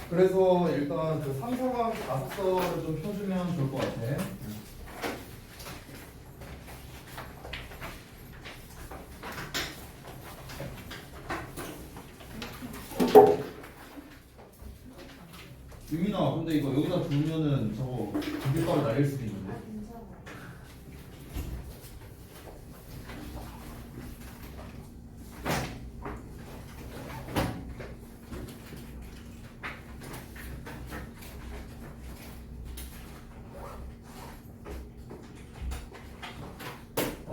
그래서 일단 그 3, 4강 가속서를 좀 펴주면 좋을 것 같아. 유민아, 근데 이거 여기다 두면은 저거 전기값이 날릴 수도 있는데.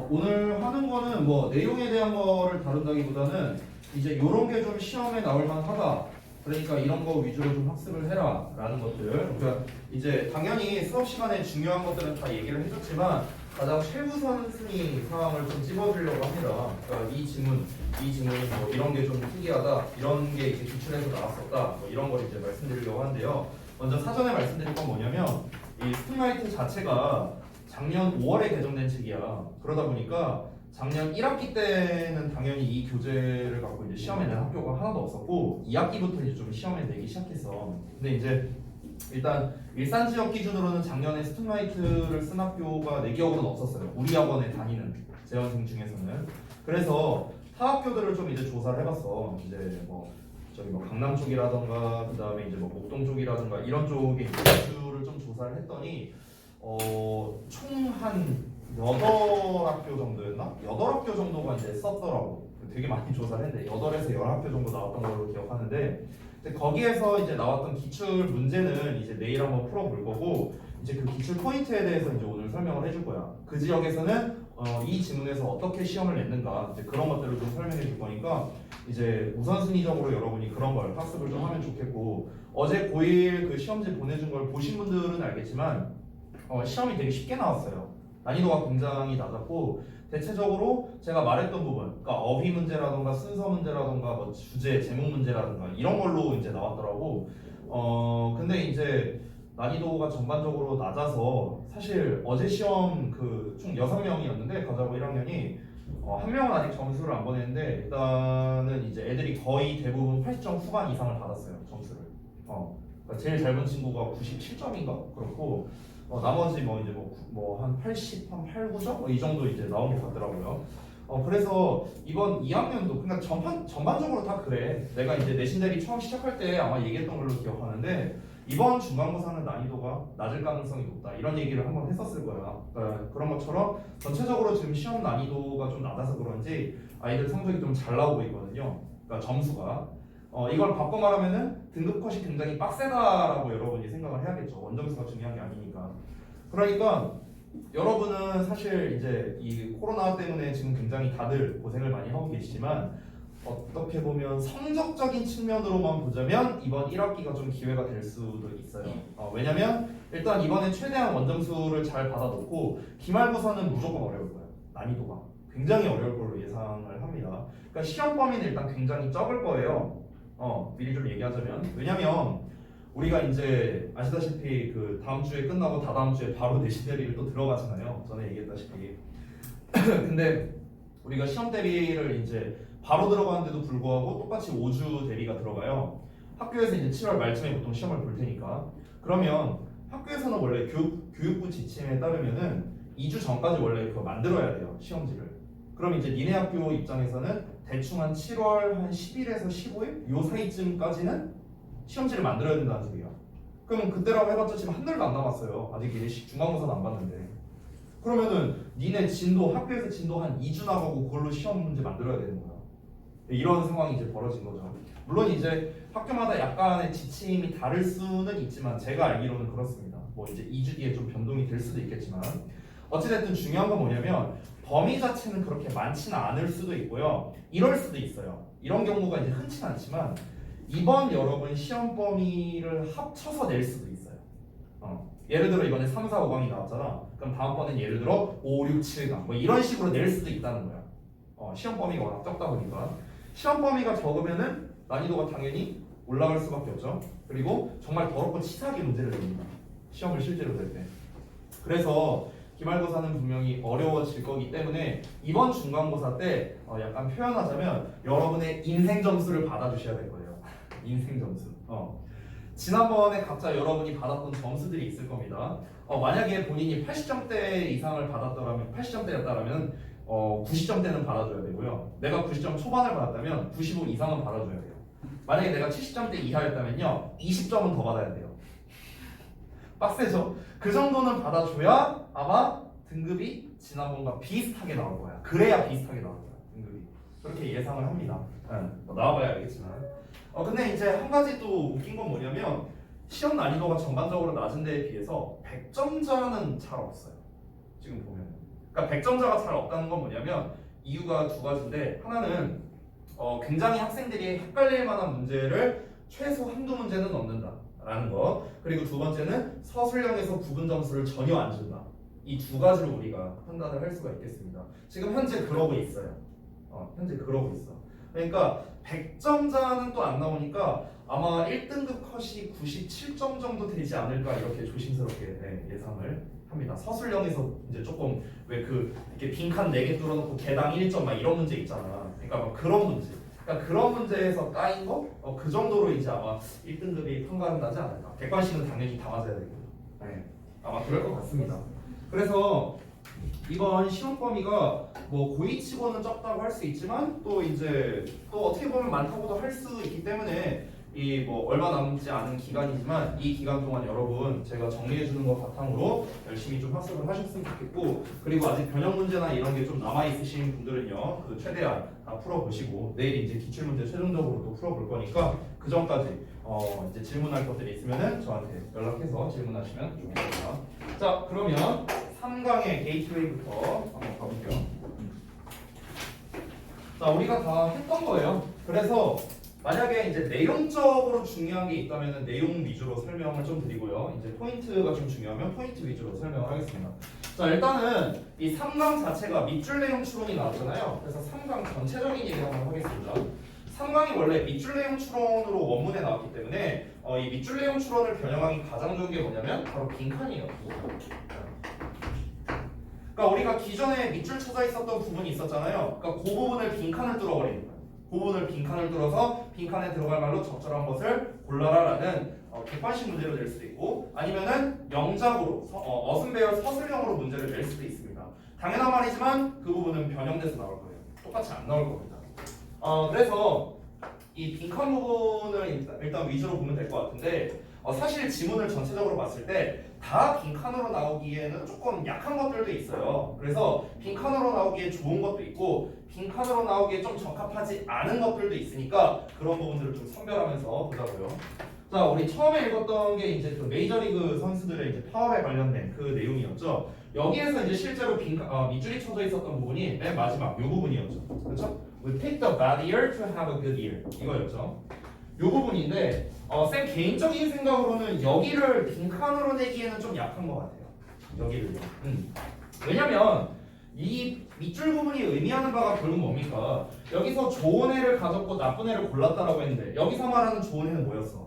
오늘 하는 거는 뭐 내용에 대한 거를 다룬다기보다는 이제 요런 게 좀 시험에 나올 만하다. 그러니까 이런 거 위주로 좀 학습을 해라 라는 것들. 그러니까 이제 당연히 수업 시간에 중요한 것들은 다 얘기를 해줬지만 가장 최우선순위 상황을 좀 찍어주려고 합니다. 그러니까 이 질문이 뭐 이런 게 좀 특이하다, 이런 게 이제 기출에서 나왔었다, 뭐 이런 걸 이제 말씀드리려고 하는데요. 먼저 사전에 말씀드릴 건 뭐냐면 이 스팀라이트 자체가 작년 5월에 개정된 책이야. 그러다 보니까 작년 1학기 때는 당연히 이 교재를 갖고 이제 시험에 낸 학교가 하나도 없었고 2학기부터 이제 좀 시험에 내기 시작했어. 근데 이제 일단 일산 지역 기준으로는 작년에 스팀라이트를 쓴 학교가 내 기억으로는 없었어요. 우리 학원에 다니는 재원생 중에서는. 그래서 타 학교들을 좀 이제 조사를 해봤어. 이제 뭐 저기 뭐 강남 쪽이라던가 그 다음에 이제 뭐 목동 쪽이라던가 이런 쪽에 기준을 좀 조사를 했더니 총 한 8학교 정도였나? 8학교 정도가 이제 썼더라고. 되게 많이 조사를 했는데 8에서 10학교 정도 나왔던 걸로 기억하는데 근데 거기에서 이제 나왔던 기출 문제는 이제 내일 한번 풀어볼 거고 이제 그 기출 포인트에 대해서 이제 오늘 설명을 해줄 거야. 그 지역에서는 이 지문에서 어떻게 시험을 냈는가 이제 그런 것들을 좀 설명해 줄 거니까 이제 우선순위적으로 여러분이 그런 걸 학습을 좀 하면 좋겠고 어제 고1 그 시험지 보내준 걸 보신 분들은 알겠지만 시험이 되게 쉽게 나왔어요. 난이도가 굉장히 낮았고 대체적으로 제가 말했던 부분, 그러니까 어휘 문제라던가 순서 문제라던가 뭐 주제, 제목 문제라던가 이런 걸로 이제 나왔더라고. 근데 이제 난이도가 전반적으로 낮아서 사실 어제 시험 그 총 6명이었는데 가자고 1학년이 한 명은 아직 점수를 안 보냈는데 일단은 이제 애들이 거의 대부분 80점 후반 이상을 받았어요 점수를. 그러니까 제일 잘 본 친구가 97점인가 그렇고. 나머지 뭐 이제 뭐 한 80, 한 8, 9점 이 정도 이제 나온 것 같더라고요. 그래서 이번 2학년도 그러니까 전반적으로 다 그래. 내가 이제 내신 대비 처음 시작할 때 아마 얘기했던 걸로 기억하는데 이번 중간고사는 난이도가 낮을 가능성이 높다 이런 얘기를 한번 했었을 거야. 그러니까 그런 것처럼 전체적으로 지금 시험 난이도가 좀 낮아서 그런지 아이들 성적이 좀 잘 나오고 있거든요. 그러니까 점수가. 이걸 바꿔 말하면은 등급 컷이 굉장히 빡세다라고 여러분이 생각을 해야겠죠. 원점수가 중요한 게 아니니까. 그러니까 여러분은 사실 이제 이 코로나 때문에 지금 굉장히 다들 고생을 많이 하고 계시지만 어떻게 보면 성적적인 측면으로만 보자면 이번 1학기가 좀 기회가 될 수도 있어요. 왜냐면 일단 이번에 최대한 원점수를 잘 받아놓고 기말고사는 무조건 어려울 거예요. 난이도가 굉장히 어려울 걸로 예상을 합니다. 그러니까 시험 범위는 일단 굉장히 적을 거예요. 미리 좀 얘기하자면 왜냐면 우리가 이제 아시다시피 그 다음 주에 끝나고 다다음 주에 바로 내신 대비를 또 들어가잖아요. 전에 얘기했다시피. 근데 우리가 시험 대비를 이제 바로 들어가는데도 불구하고 똑같이 5주 대비가 들어가요. 학교에서 이제 7월 말쯤에 보통 시험을 볼 테니까. 그러면 학교에서는 원래 교육부 지침에 따르면은 2주 전까지 원래 그거 만들어야 돼요. 시험지를. 그럼 이제 니네 학교 입장에서는 대충 한 7월 한 10일에서 15일 요 사이쯤까지는 시험지를 만들어야 된다는 소리야. 그러면 그때라고 해봤자 지금 한 달도 안 남았어요. 아직 얘네 중간고사도 안 봤는데. 그러면은 니네 진도 학교에서 진도 한 2주 나가고 그걸로 시험 문제 만들어야 되는 거야. 이런 상황이 이제 벌어진 거죠. 물론 이제 학교마다 약간의 지침이 다를 수는 있지만 제가 알기로는 그렇습니다. 뭐 이제 2주 뒤에 좀 변동이 될 수도 있겠지만 어찌됐든 중요한 건 뭐냐면 범위 자체는 그렇게 많지는 않을 수도 있고요. 이럴 수도 있어요. 이런 경우가 이제 흔치는 않지만 이번 여러분 시험 범위를 합쳐서 낼 수도 있어요. 예를 들어 이번에 3, 4, 5강이 나왔잖아. 그럼 다음번엔 예를 들어 5, 6, 7강 뭐 이런 식으로 낼 수도 있다는 거야. 시험 범위가 워낙 적다 보니까 시험 범위가 적으면은 난이도가 당연히 올라갈 수밖에 없죠. 그리고 정말 더럽고 치사하게 문제를 냅니다. 시험을 실제로 낼 때. 그래서 기말고사는 분명히 어려워질 거기 때문에 이번 중간고사 때 약간 표현하자면 여러분의 인생 점수를 받아주셔야 될 거예요. 인생 점수. 지난번에 각자 여러분이 받았던 점수들이 있을 겁니다. 만약에 본인이 80점대 이상을 받았더라면 80점대였다라면 90점대는 받아줘야 되고요. 내가 90점 초반을 받았다면 95 이상은 받아줘야 돼요. 만약에 내가 70점대 이하였다면요 20점은 더 받아야 돼요. 빡세죠? 그 정도는 받아줘야 아마 등급이 지난번과 비슷하게 나올 거야. 그래야 비슷하게 나올 거야 등급이. 그렇게 예상을 합니다. 뭐 나와봐야 알겠지만. 근데 이제 한 가지 또 웃긴 건 뭐냐면 시험 난이도가 전반적으로 낮은 데에 비해서 100점자는 잘 없어요. 지금 보면. 그러니까 100점자가 잘 없다는 건 뭐냐면 이유가 두 가지인데 하나는 굉장히 학생들이 헷갈릴 만한 문제를 최소 한두 문제는 넣는다라는 거. 그리고 두 번째는 서술형에서 부분 점수를 전혀 안 준다. 이 두 가지로 우리가 판단을 할 수가 있겠습니다. 지금 현재 그러고 있어요. 현재 그러고 있어. 그러니까 100점자는 또 안 나오니까 아마 1등급 컷이 97점 정도 되지 않을까 이렇게 조심스럽게 예상을 합니다. 서술형에서 이제 조금 왜 이렇게 빈칸 4개 뚫어놓고 개당 1점 막 이런 문제 있잖아. 그러니까 막 그런 문제. 그러니까 그런 문제에서 까인 거? 그 정도로 이제 아마 1등급이 판가름 나지 않을까. 객관식은 당연히 다 맞아야 되고. 아마 그럴 것 같습니다. 그래서 이번 시험 범위가 뭐 고이치고는 적다고 할 수 있지만 또 이제 또 어떻게 보면 많다고도 할 수 있기 때문에 이 뭐 얼마 남지 않은 기간이지만 이 기간 동안 여러분 제가 정리해 주는 것 바탕으로 열심히 좀 학습을 하셨으면 좋겠고, 그리고 아직 변형 문제나 이런 게 좀 남아 있으신 분들은요 그 최대한 다 풀어보시고 내일 이제 기출 문제 최종적으로 또 풀어볼 거니까 그 전까지 이제 질문할 것들이 있으면은 저한테 연락해서 질문하시면 좋겠습니다. 자, 그러면 3강의 게이트웨이부터 한번 가볼게요. 자, 우리가 다 했던 거예요. 그래서 만약에 이제 내용적으로 중요한 게 있다면 내용 위주로 설명을 좀 드리고요. 이제 포인트가 좀 중요하면 포인트 위주로 설명을 하겠습니다. 자, 일단은 이 3강 자체가 밑줄 내용 추론이 나왔잖아요. 그래서 3강 전체적인 얘기 한번 하겠습니다. 3강이 원래 밑줄 내용 추론으로 원문에 나왔기 때문에 이 밑줄 내용 추론을 변형하기 가장 좋은 게 뭐냐면 바로 빈칸이에요. 그러니까 우리가 기존에 밑줄 쳐져 있었던 부분이 있었잖아요. 그러니까 그 부분을 빈칸을 뚫어버리는 거예요. 그 부분을 빈칸을 뚫어서 빈칸에 들어갈 말로 적절한 것을 골라라라는 객관식 문제로 낼 수도 있고, 아니면은 영작으로 어순배열 서술형으로 문제를 낼 수도 있습니다. 당연한 말이지만 그 부분은 변형돼서 나올 거예요. 똑같이 안 나올 겁니다. 그래서 이 빈칸 부분을 일단 위주로 보면 될 것 같은데, 사실 지문을 전체적으로 봤을 때 다 빈칸으로 나오기에는 조금 약한 것들도 있어요. 그래서 빈칸으로 나오기에 좋은 것도 있고 빈칸으로 나오기에 좀 적합하지 않은 것들도 있으니까 그런 부분들을 좀 선별하면서 보자고요. 자, 우리 처음에 읽었던 게 이제 그 메이저리그 선수들의 이제 파워에 관련된 그 내용이었죠. 여기에서 이제 실제로 밑줄이 쳐져 있었던 부분이 맨 마지막 요 부분이었죠. 그렇죠? We picked a bad year to have a good year. 이거였죠. 요 부분인데 쌤 개인적인 생각으로는 여기를 빈칸으로 내기에는 좀 약한 것 같아요. 여기를요. 왜냐면 이 밑줄 부분이 의미하는 바가 결국 뭡니까? 여기서 좋은 애를 가졌고 나쁜 애를 골랐다라고 했는데 여기서 말하는 좋은 애는 뭐였어?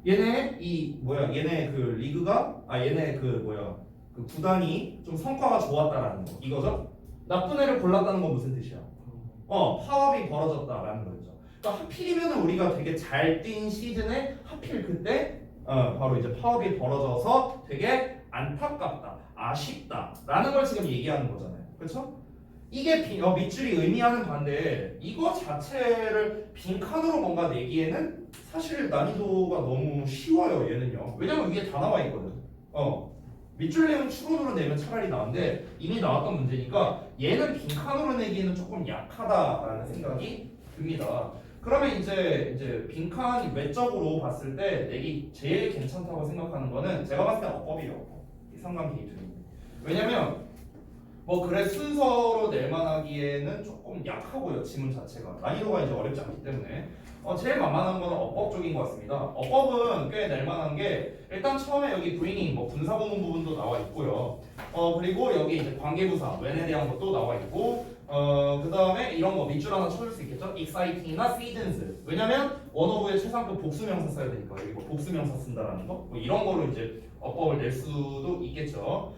얘네 얘네 그 리그가 얘네 그 구단이 좀 성과가 좋았다라는 거 이거죠? 나쁜 애를 골랐다는 건 무슨 뜻이야? 파업이 벌어졌다라는 거죠. 그러니까 하필이면 우리가 되게 잘 뛴 시즌에 하필 그때 바로 이제 파업이 벌어져서 되게 안타깝다, 아쉽다라는 걸 지금 얘기하는 거잖아요. 그렇죠? 이게 밑줄이 의미하는 바인데 이거 자체를 빈칸으로 뭔가 내기에는 사실 난이도가 너무 쉬워요. 얘는요. 왜냐면 위에 다 나와 있거든. 밑줄 내용 추론으로 내면 차라리 나은데 이미 나왔던 문제니까 얘는 빈칸으로 내기에는 조금 약하다라는 생각이 듭니다. 그러면 이제 빈칸 외적으로 봤을 때 내기 제일 괜찮다고 생각하는 거는 제가 봤을 때 어법이에요. 이 삼각 게이트는. 왜냐면 그래 순서로 낼 만하기에는 조금 약하고요. 지문 자체가 난이도가 이제 어렵지 않기 때문에 제일 만만한 거는 어법 쪽인 것 같습니다. 어법은 꽤 낼 만한 게 일단 처음에 여기 bringing 분사구문 부분도 나와 있고요. 그리고 여기 이제 관계부사 when에 대한 것도 나와 있고 그 다음에 이런 거 밑줄 하나 쳐줄 수 있겠죠? exciting이나 seasons. 왜냐면 원어브의 최상급 복수명사 써야 되니까 여기 복수명사 쓴다라는 거 이런 거로 이제 어법을 낼 수도 있겠죠.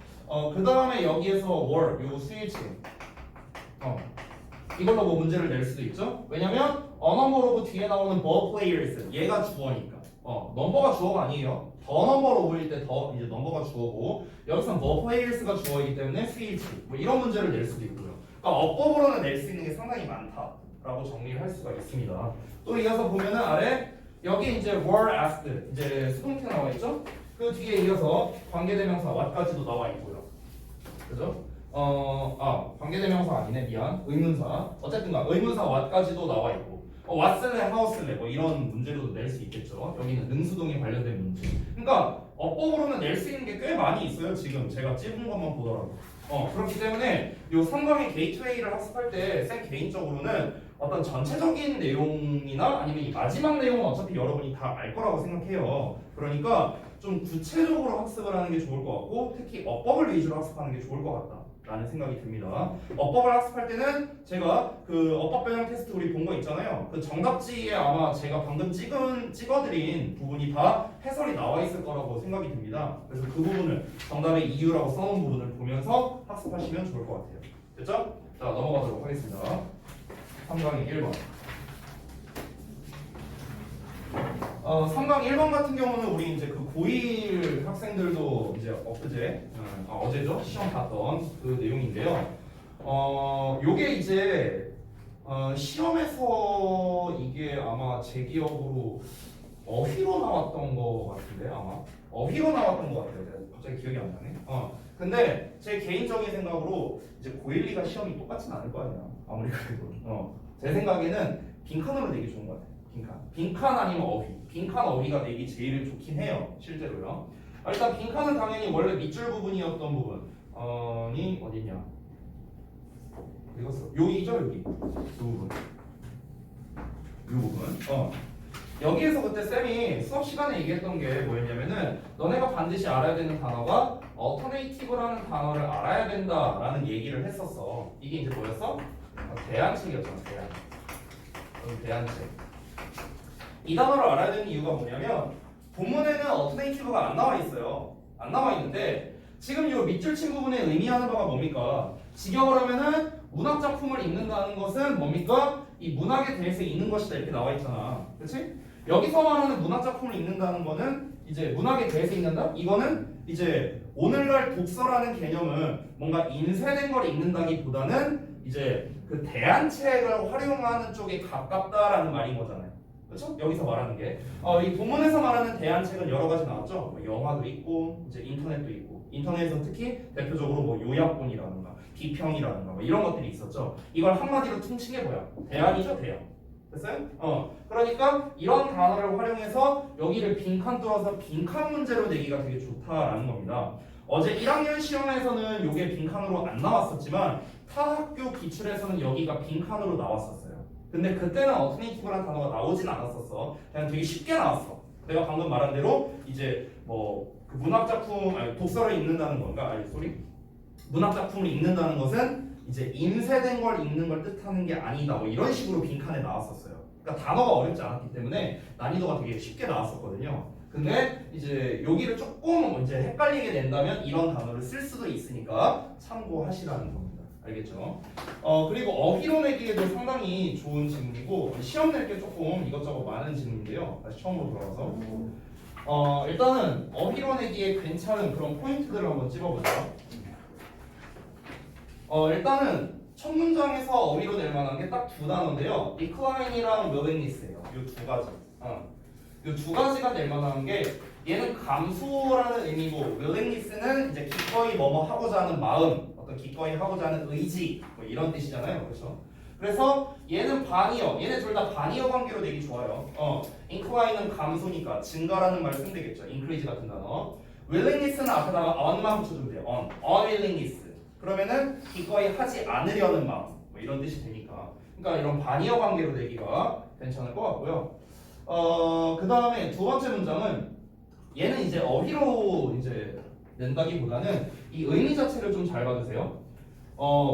그 다음에 여기에서 월, 요 수일치 이걸로 뭐 문제를 낼 수도 있죠. 왜냐면 a number of 뒤에 나오는 ball players 얘가 주어니까. 넘버가 주어가 아니에요. 더 넘버로 보일 때 더 이제 넘버가 주어고 여기서는 ball players가 주어이기 때문에 fields 뭐 이런 문제를 낼 수도 있고요. 그러니까 어법으로는 낼 수 있는 게 상당히 많다라고 정리를 할 수가 있습니다. 또 이어서 보면은 아래 여기 이제 were asked 이제 수동태 나와 있죠. 그 뒤에 이어서 관계대명사 what까지도 나와 있고요. 그죠? 관계대명사 아니네 미안 의문사 어쨌든가 의문사 what까지도 나와 있고 what 쓸래 how 쓸래 뭐 이런 문제로도 낼 수 있겠죠. 여기는 능수동에 관련된 문제. 그러니까 어법으로는 낼 수 있는 게 꽤 많이 있어요. 지금 제가 찝은 것만 보더라도. 그렇기 때문에 요 3강의 게이트웨이를 학습할 때 쌤 개인적으로는 어떤 전체적인 내용이나 아니면 이 마지막 내용은 어차피 여러분이 다 알 거라고 생각해요. 그러니까 좀 구체적으로 학습을 하는 게 좋을 것 같고 특히 어법을 위주로 학습하는 게 좋을 것 같다라는 생각이 듭니다. 어법을 학습할 때는 제가 그 어법 변형 테스트 우리 본 거 있잖아요. 그 정답지에 아마 제가 방금 찍어드린 부분이 다 해설이 나와 있을 거라고 생각이 듭니다. 그래서 그 부분을 정답의 이유라고 써놓은 부분을 보면서 학습하시면 좋을 것 같아요. 됐죠? 자 넘어가도록 하겠습니다. 3강의 1번 3강 1번 같은 경우는 우리 이제 그 고1 학생들도 이제 어제죠? 시험 봤던 그 내용인데요. 요게 이제 시험에서 이게 아마 제 기억으로 어휘로 나왔던 거 같은데 아마 어휘로 나왔던 거 같아요. 갑자기 기억이 안 나네. 근데 제 개인적인 생각으로 이제 고1, 2가 시험이 똑같진 않을 거 아니야. 아무리 그래도. 제 생각에는 빈칸으로 내기 좋은 것 같아요. 빈칸 아니면 어휘. 빈칸 어휘가 내기 제일 좋긴 해요. 실제로요. 일단 빈칸은 당연히 원래 밑줄 부분이었던 부분이 어디냐? 이거서 여기죠 여기. 이 부분. 이 부분. 여기에서 그때 쌤이 수업 시간에 얘기했던 게 뭐였냐면은 너네가 반드시 알아야 되는 단어가 alternative라는 단어를 알아야 된다라는 얘기를 했었어. 이게 이제 뭐였어? 대안책이었잖아. 대안책. 이 단어를 알아야 되는 이유가 뭐냐면 본문에는 alternative가 안 나와 있어요. 안 나와 있는데 지금 이 밑줄 친 부분에 의미하는 바가 뭡니까? 직역을 하면은 문학 작품을 읽는다는 것은 뭡니까? 이 문학에 대해서 읽는 것이다 이렇게 나와 있잖아. 그렇지? 여기서 말하는 문학 작품을 읽는다는 거는 이제 문학에 대해서 읽는다? 이거는 이제 오늘날 독서라는 개념은 뭔가 인쇄된 걸 읽는다기보다는 이제 그 대안책을 활용하는 쪽에 가깝다라는 말인 거잖아요. 그렇죠? 여기서 말하는 게 이 본문에서 말하는 대안책은 여러 가지 나왔죠. 뭐 영화도 있고 이제 인터넷도 있고 인터넷에서 특히 대표적으로 뭐 요약본이라든가 비평이라든가 뭐 이런 것들이 있었죠. 이걸 한마디로 퉁친 게 뭐야? 대안이죠, 대안. 됐어요? 그러니까 이런 단어를 활용해서 여기를 빈칸 뚫어서 빈칸 문제로 내기가 되게 좋다라는 겁니다. 어제 1학년 시험에서는 이게 빈칸으로 안 나왔었지만 타 학교 기출에서는 여기가 빈칸으로 나왔었어요. 근데 그때는 alternative라는 단어가 나오진 않았었어. 그냥 되게 쉽게 나왔어. 내가 방금 말한 대로 이제 뭐 그 문학 작품 독서를 읽는다는 건가? 문학 작품을 읽는다는 것은 이제 인쇄된 걸 읽는 걸 뜻하는 게 아니다. 뭐 이런 식으로 빈칸에 나왔었어요. 그러니까 단어가 어렵지 않았기 때문에 난이도가 되게 쉽게 나왔었거든요. 근데 이제 여기를 조금 이제 헷갈리게 된다면 이런 단어를 쓸 수도 있으니까 참고하시라는 겁니다. 알겠죠? 그리고 어휘로 내기에도 상당히 좋은 질문이고 시험 낼 게 조금 이것저것 많은 질문인데요. 다시 처음으로 돌아와서 일단은 어휘로 내기에 괜찮은 그런 포인트들을 한번 찝어보죠. 일단은 첫 문장에서 어휘로 낼 만한 게 딱 두 단어인데요. decline이랑 willingness예요. 이 두 가지. 이 두 가지가 낼 만한 게 얘는 감소라는 의미고 willingness는 이제 기꺼이 뭐뭐 하고자 하는 마음, 어떤 기꺼이 하고자 하는 의지 뭐 이런 뜻이잖아요. 그렇죠? 그래서 얘는 반이어. 얘네 둘 다 반이어 관계로 내기 좋아요. incline은 감소니까 증가라는 말 쓰면 되겠죠. increase 같은 단어. willingness는 앞에다가 on만 붙여주면 돼요. unwillingness. 그러면은 기꺼이 하지 않으려는 마음 뭐 이런 뜻이 되니까 그러니까 이런 반이어 관계로 내기가 괜찮을 것 같고요. 그 다음에 두 번째 문장은 얘는 이제 어휘로 이제 낸다기보다는 이 의미 자체를 좀 잘 봐주세요.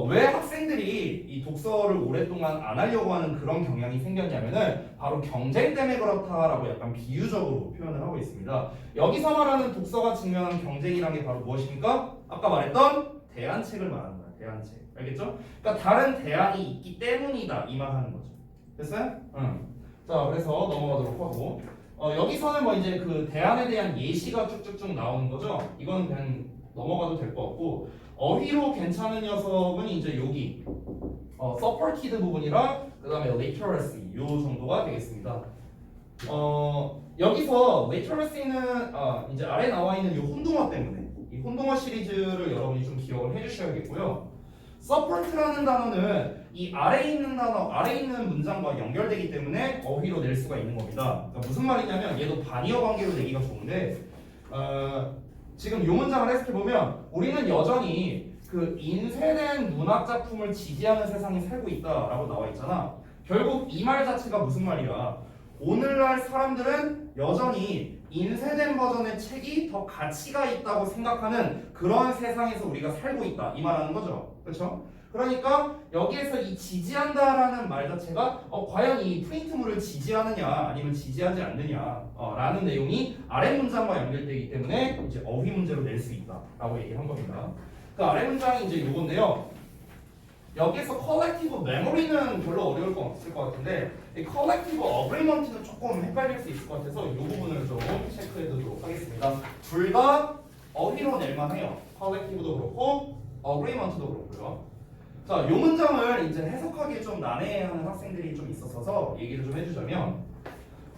왜 학생들이 이 독서를 오랫동안 안 하려고 하는 그런 경향이 생겼냐면은 바로 경쟁 때문에 그렇다라고 약간 비유적으로 표현을 하고 있습니다. 여기서 말하는 독서가 직면한 경쟁이란 게 바로 무엇입니까? 아까 말했던 대안책을 말하는 거예요. 대안책. 알겠죠? 그러니까 다른 대안이 있기 때문이다 이 말 하는 거죠. 됐어요? 응. 자, 그래서 넘어가도록 하고 여기서는 뭐 이제 그 대안에 대한 예시가 쭉쭉쭉 나오는 거죠. 이건 그냥 넘어가도 될 것 같고 어휘로 괜찮은 녀석은 이제 여기 supported 부분이랑 그 다음에 literacy 요 정도가 되겠습니다. 여기서 literacy는 이제 아래 나와 있는 이 혼동어 때문에 이 혼동어 시리즈를 여러분이 좀 기억을 해주셔야겠고요. support라는 단어는 이 아래 있는 단어, 아래 있는 문장과 연결되기 때문에 어휘로 낼 수가 있는 겁니다. 그러니까 무슨 말이냐면 얘도 반의어 관계로 내기가 좋은데 지금 이 문장을 해석해 보면 우리는 여전히 그 인쇄된 문학 작품을 지지하는 세상에 살고 있다라고 나와 있잖아. 결국 이 말 자체가 무슨 말이야? 오늘날 사람들은 여전히 인쇄된 버전의 책이 더 가치가 있다고 생각하는 그런 세상에서 우리가 살고 있다 이 말하는 거죠. 그렇죠? 그러니까 여기에서 이 지지한다라는 말 자체가 과연 이 프린트물을 지지하느냐 아니면 지지하지 않느냐 라는 내용이 아래 문장과 연결되기 때문에 이제 어휘 문제로 낼 수 있다라고 얘기한 겁니다. 그 아래 문장이 이제 요건데요. 여기에서 collective memory는 별로 어려울 건 없을 것 같은데 이 collective agreement는 조금 헷갈릴 수 있을 것 같아서 이 부분을 좀 체크해 두도록 하겠습니다. 둘 다 어휘로 낼만해요. collective도 그렇고 agreement도 그렇고요. 자, 이 문장을 이제 해석하기 좀 난해해하는 학생들이 좀 있어서 얘기를 좀 해주자면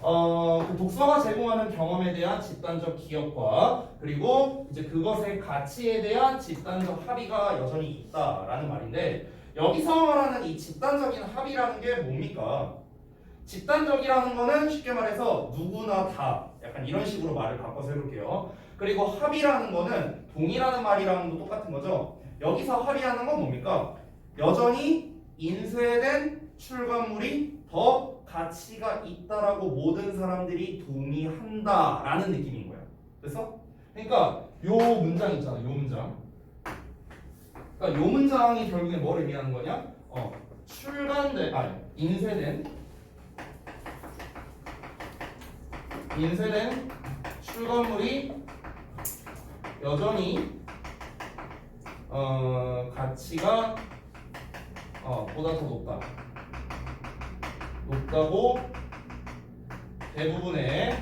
그 독서가 제공하는 경험에 대한 집단적 기억과 그리고 이제 그것의 가치에 대한 집단적 합의가 여전히 있다라는 말인데 여기서 말하는 이 집단적인 합의라는 게 뭡니까? 집단적이라는 거는 쉽게 말해서 누구나 다 약간 이런 식으로 말을 바꿔서 해볼게요. 그리고 합의라는 거는 동의라는 말이랑도 똑같은 거죠. 여기서 합의하는 건 뭡니까? 여전히 인쇄된 출간물이 더 가치가 있다라고 모든 사람들이 동의한다라는 느낌인 거야. 그래서 그러니까 요 문장 있잖아. 요 문장. 그러니까 요 문장이 결국에 뭘 의미하는 거냐? 인쇄된 출간물이 여전히 가치가 보다 더 높다고 대부분의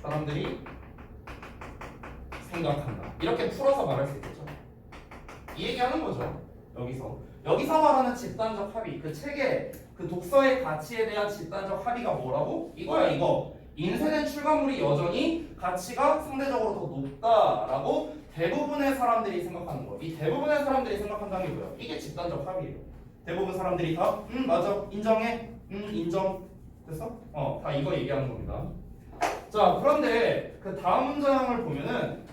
사람들이 생각한다. 이렇게 풀어서 말할 수 있겠죠. 이 얘기하는 거죠. 여기서 말하는 집단적 합의, 그 책의 그 독서의 가치에 대한 집단적 합의가 뭐라고? 이거야 이거. 인쇄된 출간물이 여전히 가치가 상대적으로 더 높다라고 대부분의 사람들이 생각하는 거. 이 대부분의 사람들이 생각한다는 게 뭐야? 이게 집단적 합의예요. 대부분 사람들이 다 맞아 인정해 인정 됐어? 다 이거 얘기하는 겁니다. 자, 그런데 그 다음 문장을 보면은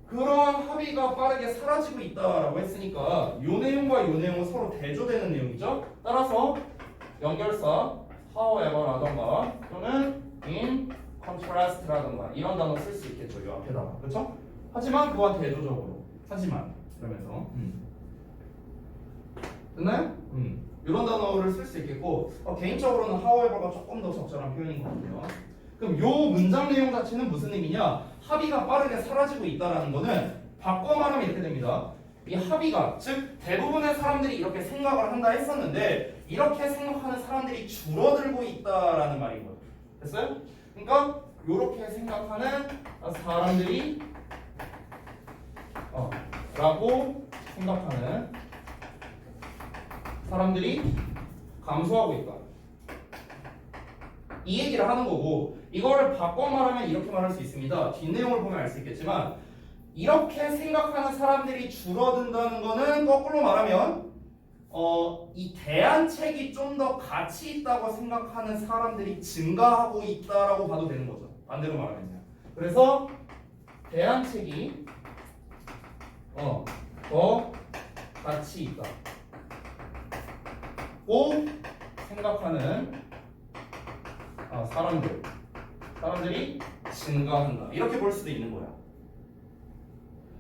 그러한 합의가 빠르게 사라지고 있다라고 했으니까 이 내용과 이 내용은 서로 대조되는 내용이죠. 따라서 연결사 however라던가 또는 in contrast라던가 이런 단어 쓸 수 있겠죠. 이 앞에다가. 그렇죠? 하지만 그와 대조적으로. 하지만 그러면서 됐나요? 이런 단어를 쓸 수 있겠고 개인적으로는 however가 조금 더 적절한 표현인 것 같아요. 그럼 요 문장 내용 자체는 무슨 의미냐? 합의가 빠르게 사라지고 있다라는 거는 바꿔 말하면 이렇게 됩니다. 이 합의가 즉 대부분의 사람들이 이렇게 생각을 한다 했었는데 이렇게 생각하는 사람들이 줄어들고 있다라는 말인 거예요. 됐어요? 그러니까 이렇게 생각하는 사람들이 라고 생각하는 사람들이 감소하고 있다. 이 얘기를 하는 거고 이거를 바꿔 말하면 이렇게 말할 수 있습니다. 뒷내용을 보면 알 수 있겠지만 이렇게 생각하는 사람들이 줄어든다는 거는 거꾸로 말하면 이 대안책이 좀 더 가치 있다고 생각하는 사람들이 증가하고 있다라고 봐도 되는 거죠. 반대로 말하면요. 그래서 대안책이 더 가치 있다고 생각하는 사람들이 증가한다. 이렇게 볼 수도 있는 거야.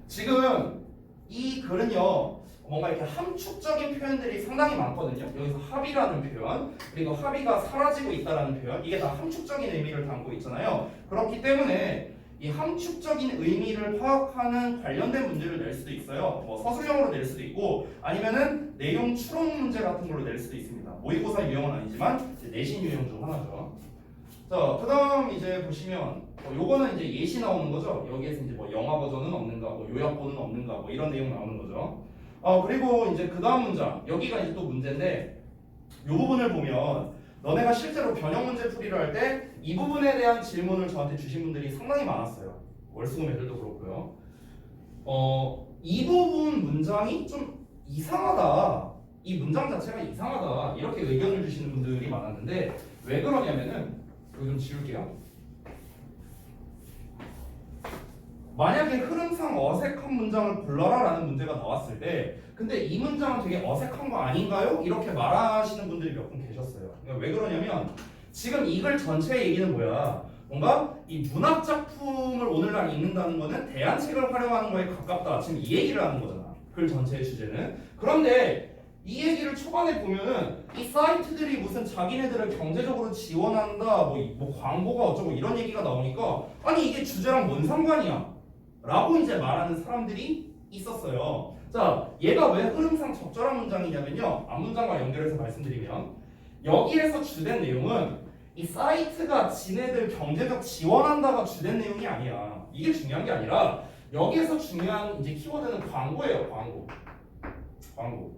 지금 이 글은요 뭔가 이렇게 함축적인 표현들이 상당히 많거든요. 여기서 합의라는 표현 그리고 합의가 사라지고 있다라는 표현 이게 다 함축적인 의미를 담고 있잖아요. 그렇기 때문에 이 함축적인 의미를 파악하는 관련된 문제를 낼 수도 있어요. 뭐 서술형으로 낼 수도 있고 아니면은 내용 추론 문제 같은 걸로 낼 수도 있습니다. 모의고사 유형은 아니지만 이제 내신 유형 중 하나죠. 자, 그다음 이제 보시면 요거는 이제 예시 나오는 거죠. 여기에서 이제 뭐 영화 버전은 없는가, 뭐 요약본은 없는가, 뭐 이런 내용 나오는 거죠. 그리고 이제 그다음 문장 여기가 이제 또 문제인데 요 부분을 보면 너네가 실제로 변형 문제 풀이를 할 때 이 부분에 대한 질문을 저한테 주신 분들이 상당히 많았어요. 월수금 애들도 그렇고요. 이 부분 문장이 좀 이상하다. 이 문장 자체가 이상하다. 이렇게 의견을 주시는 분들이 많았는데 왜 그러냐면은 이거 좀 지울게요. 만약에 흐름상 어색한 문장을 골라라 라는 문제가 나왔을 때 근데 이 문장은 되게 어색한 거 아닌가요? 이렇게 말하시는 분들이 몇 분 계셨어요. 그러니까 왜 그러냐면 지금 이 글 전체의 얘기는 뭐야? 뭔가 이 문학 작품을 오늘날 읽는다는 거는 대안책을 활용하는 거에 가깝다. 지금 이 얘기를 하는 거잖아. 글 전체의 주제는. 그런데 이 얘기를 초반에 보면은 이 사이트들이 무슨 자기네들을 경제적으로 지원한다, 뭐 광고가 어쩌고 이런 얘기가 나오니까 아니 이게 주제랑 뭔 상관이야? 라고 이제 말하는 사람들이 있었어요. 자, 얘가 왜 흐름상 적절한 문장이냐면요. 앞문장과 연결해서 말씀드리면 여기에서 주된 내용은 이 사이트가 지네들 경제적 지원한다가 주된 내용이 아니야. 이게 중요한 게 아니라 여기에서 중요한 이제 키워드는 광고예요. 광고.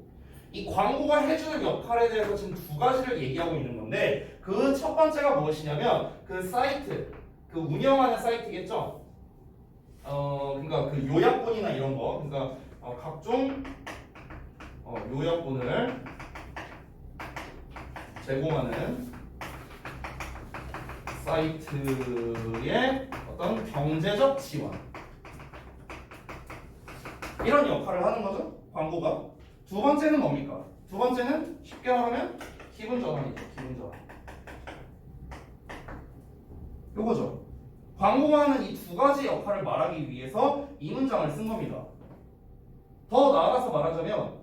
이 광고가 해주는 역할에 대해서 지금 두 가지를 얘기하고 있는 건데 그 첫 번째가 무엇이냐면 그 사이트, 그 운영하는 사이트겠죠. 그러니까 그 요약본이나 이런 거, 그러니까 각종 요약본을 제공하는 사이트의 어떤 경제적 지원 이런 역할을 하는 거죠. 광고가. 두 번째는 뭡니까? 두 번째는 쉽게 말하면 기분 전환이죠. 기분 전환. 요거죠. 광고가 하는 이 두 가지 역할을 말하기 위해서 이 문장을 쓴 겁니다. 더 나아가서 말하자면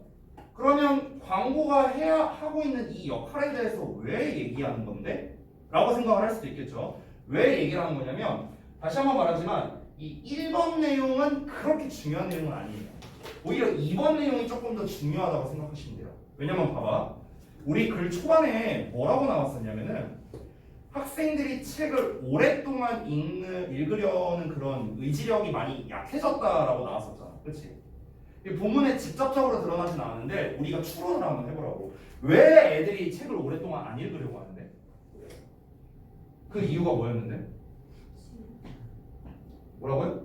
그러면 광고가 하고 있는 이 역할에 대해서 왜 얘기하는 건데? 라고 생각을 할 수도 있겠죠. 왜 얘기를 하는 거냐면 다시 한번 말하지만 이 1번 내용은 그렇게 중요한 내용은 아니에요. 오히려 2번 내용이 조금 더 중요하다고 생각하시면 돼요. 왜냐면 봐봐. 우리 글 초반에 뭐라고 나왔었냐면은 학생들이 책을 오랫동안 읽으려는 그런 의지력이 많이 약해졌다라고 나왔었잖아. 그렇지? 본문에 직접적으로 드러나진 않았는데 우리가 추론을 한번 해보라고. 왜 애들이 책을 오랫동안 안 읽으려고 하는데? 그 이유가 뭐였는데? 뭐라고요?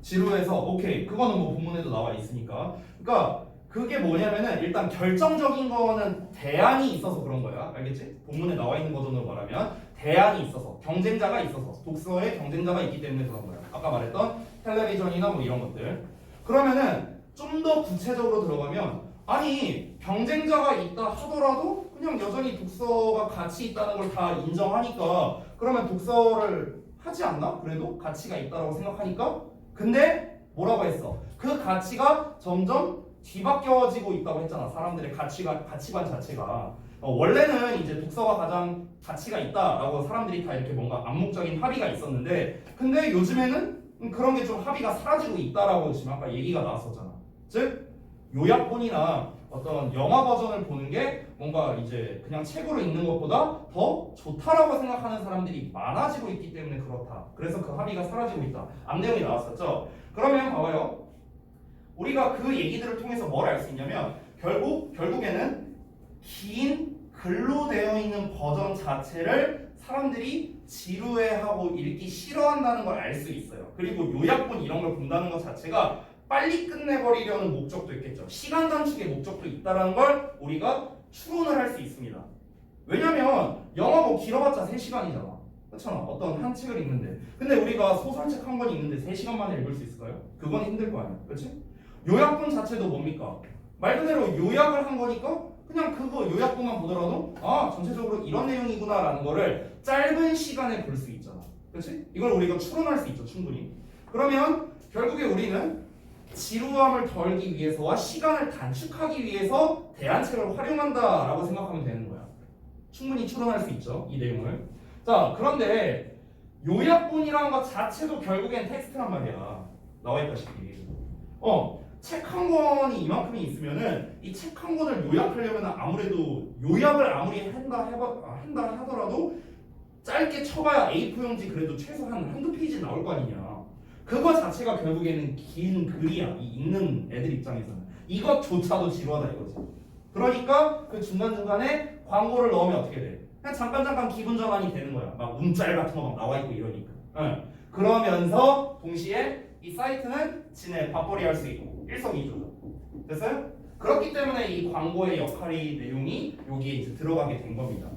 지루해서. 오케이. 그거는 뭐 본문에도 나와 있으니까. 그러니까 그게 뭐냐면은 일단 결정적인 거는 대안이 있어서 그런 거야. 알겠지? 본문에 나와 있는 버전으로 말하면 대안이 있어서, 경쟁자가 있어서, 독서에 경쟁자가 있기 때문에 그런 거야. 아까 말했던 텔레비전이나 뭐 이런 것들. 그러면은 좀 더 구체적으로 들어가면 아니 경쟁자가 있다 하더라도 그냥 여전히 독서가 가치 있다는 걸 다 인정하니까 그러면 독서를 하지 않나? 그래도 가치가 있다라고 생각하니까. 근데 뭐라고 했어? 그 가치가 점점 뒤바뀌어지고 있다고 했잖아. 사람들의 가치관 자체가. 원래는 이제 독서가 가장 가치가 있다라고 사람들이 다 이렇게 뭔가 암묵적인 합의가 있었는데 근데 요즘에는 그런 게 좀 합의가 사라지고 있다라고 지금 아까 얘기가 나왔었잖아. 즉 요약본이나 어떤 영화 버전을 보는 게 뭔가 이제 그냥 책으로 읽는 것보다 더 좋다라고 생각하는 사람들이 많아지고 있기 때문에 그렇다. 그래서 그 합의가 사라지고 있다. 앞 내용이 나왔었죠. 그러면 봐봐요. 우리가 그 얘기들을 통해서 뭘 알 수 있냐면 결국에는 긴 글로 되어 있는 버전 자체를 사람들이 지루해하고 읽기 싫어한다는 걸 알 수 있어요. 그리고 요약본 이런 걸 본다는 것 자체가 빨리 끝내버리려는 목적도 있겠죠. 시간 단축의 목적도 있다는 걸 우리가 추론을 할 수 있습니다. 왜냐면 영화 뭐 길어봤자 3시간이잖아. 그렇잖아. 어떤 한 책을 읽는데. 근데 우리가 소설책 한 권 읽는데 3시간 만에 읽을 수 있을까요? 그건 힘들 거 아니야. 그렇지? 요약본 자체도 뭡니까? 말 그대로 요약을 한 거니까 그냥 그거 요약본만 보더라도 전체적으로 이런 내용이구나 라는 거를 짧은 시간에 볼 수 있잖아. 그렇지? 이걸 우리가 추론할 수 있죠. 충분히. 그러면 결국에 우리는 지루함을 덜기 위해서와 시간을 단축하기 위해서 대안책을 활용한다라고 생각하면 되는 거야. 충분히 추론할 수 있죠. 이 내용을. 자, 그런데 요약본이라는 것 자체도 결국엔 텍스트란 말이야. 나와 있다시피. 책 한 권이 이만큼이 있으면은 이 책 한 권을 요약하려면 아무래도 요약을 아무리 한다 하더라도 짧게 쳐봐야 A4 용지 그래도 최소한 한두 페이지 나올 거 아니냐. 그거 자체가 결국에는 긴 글이야. 이 읽는 애들 입장에서는. 이것조차도 지루하다 이거지. 그러니까 그 중간중간에 광고를 넣으면 어떻게 돼? 그냥 잠깐 기분 전환이 되는 거야. 막 문짤 같은 거 막 나와 있고 이러니까. 그러면서 동시에 이 사이트는 지네 밥벌이 할 수 있고 일석이조죠. 됐어요? 그렇기 때문에 이 광고의 역할이 내용이 여기에 이제 들어가게 된 겁니다.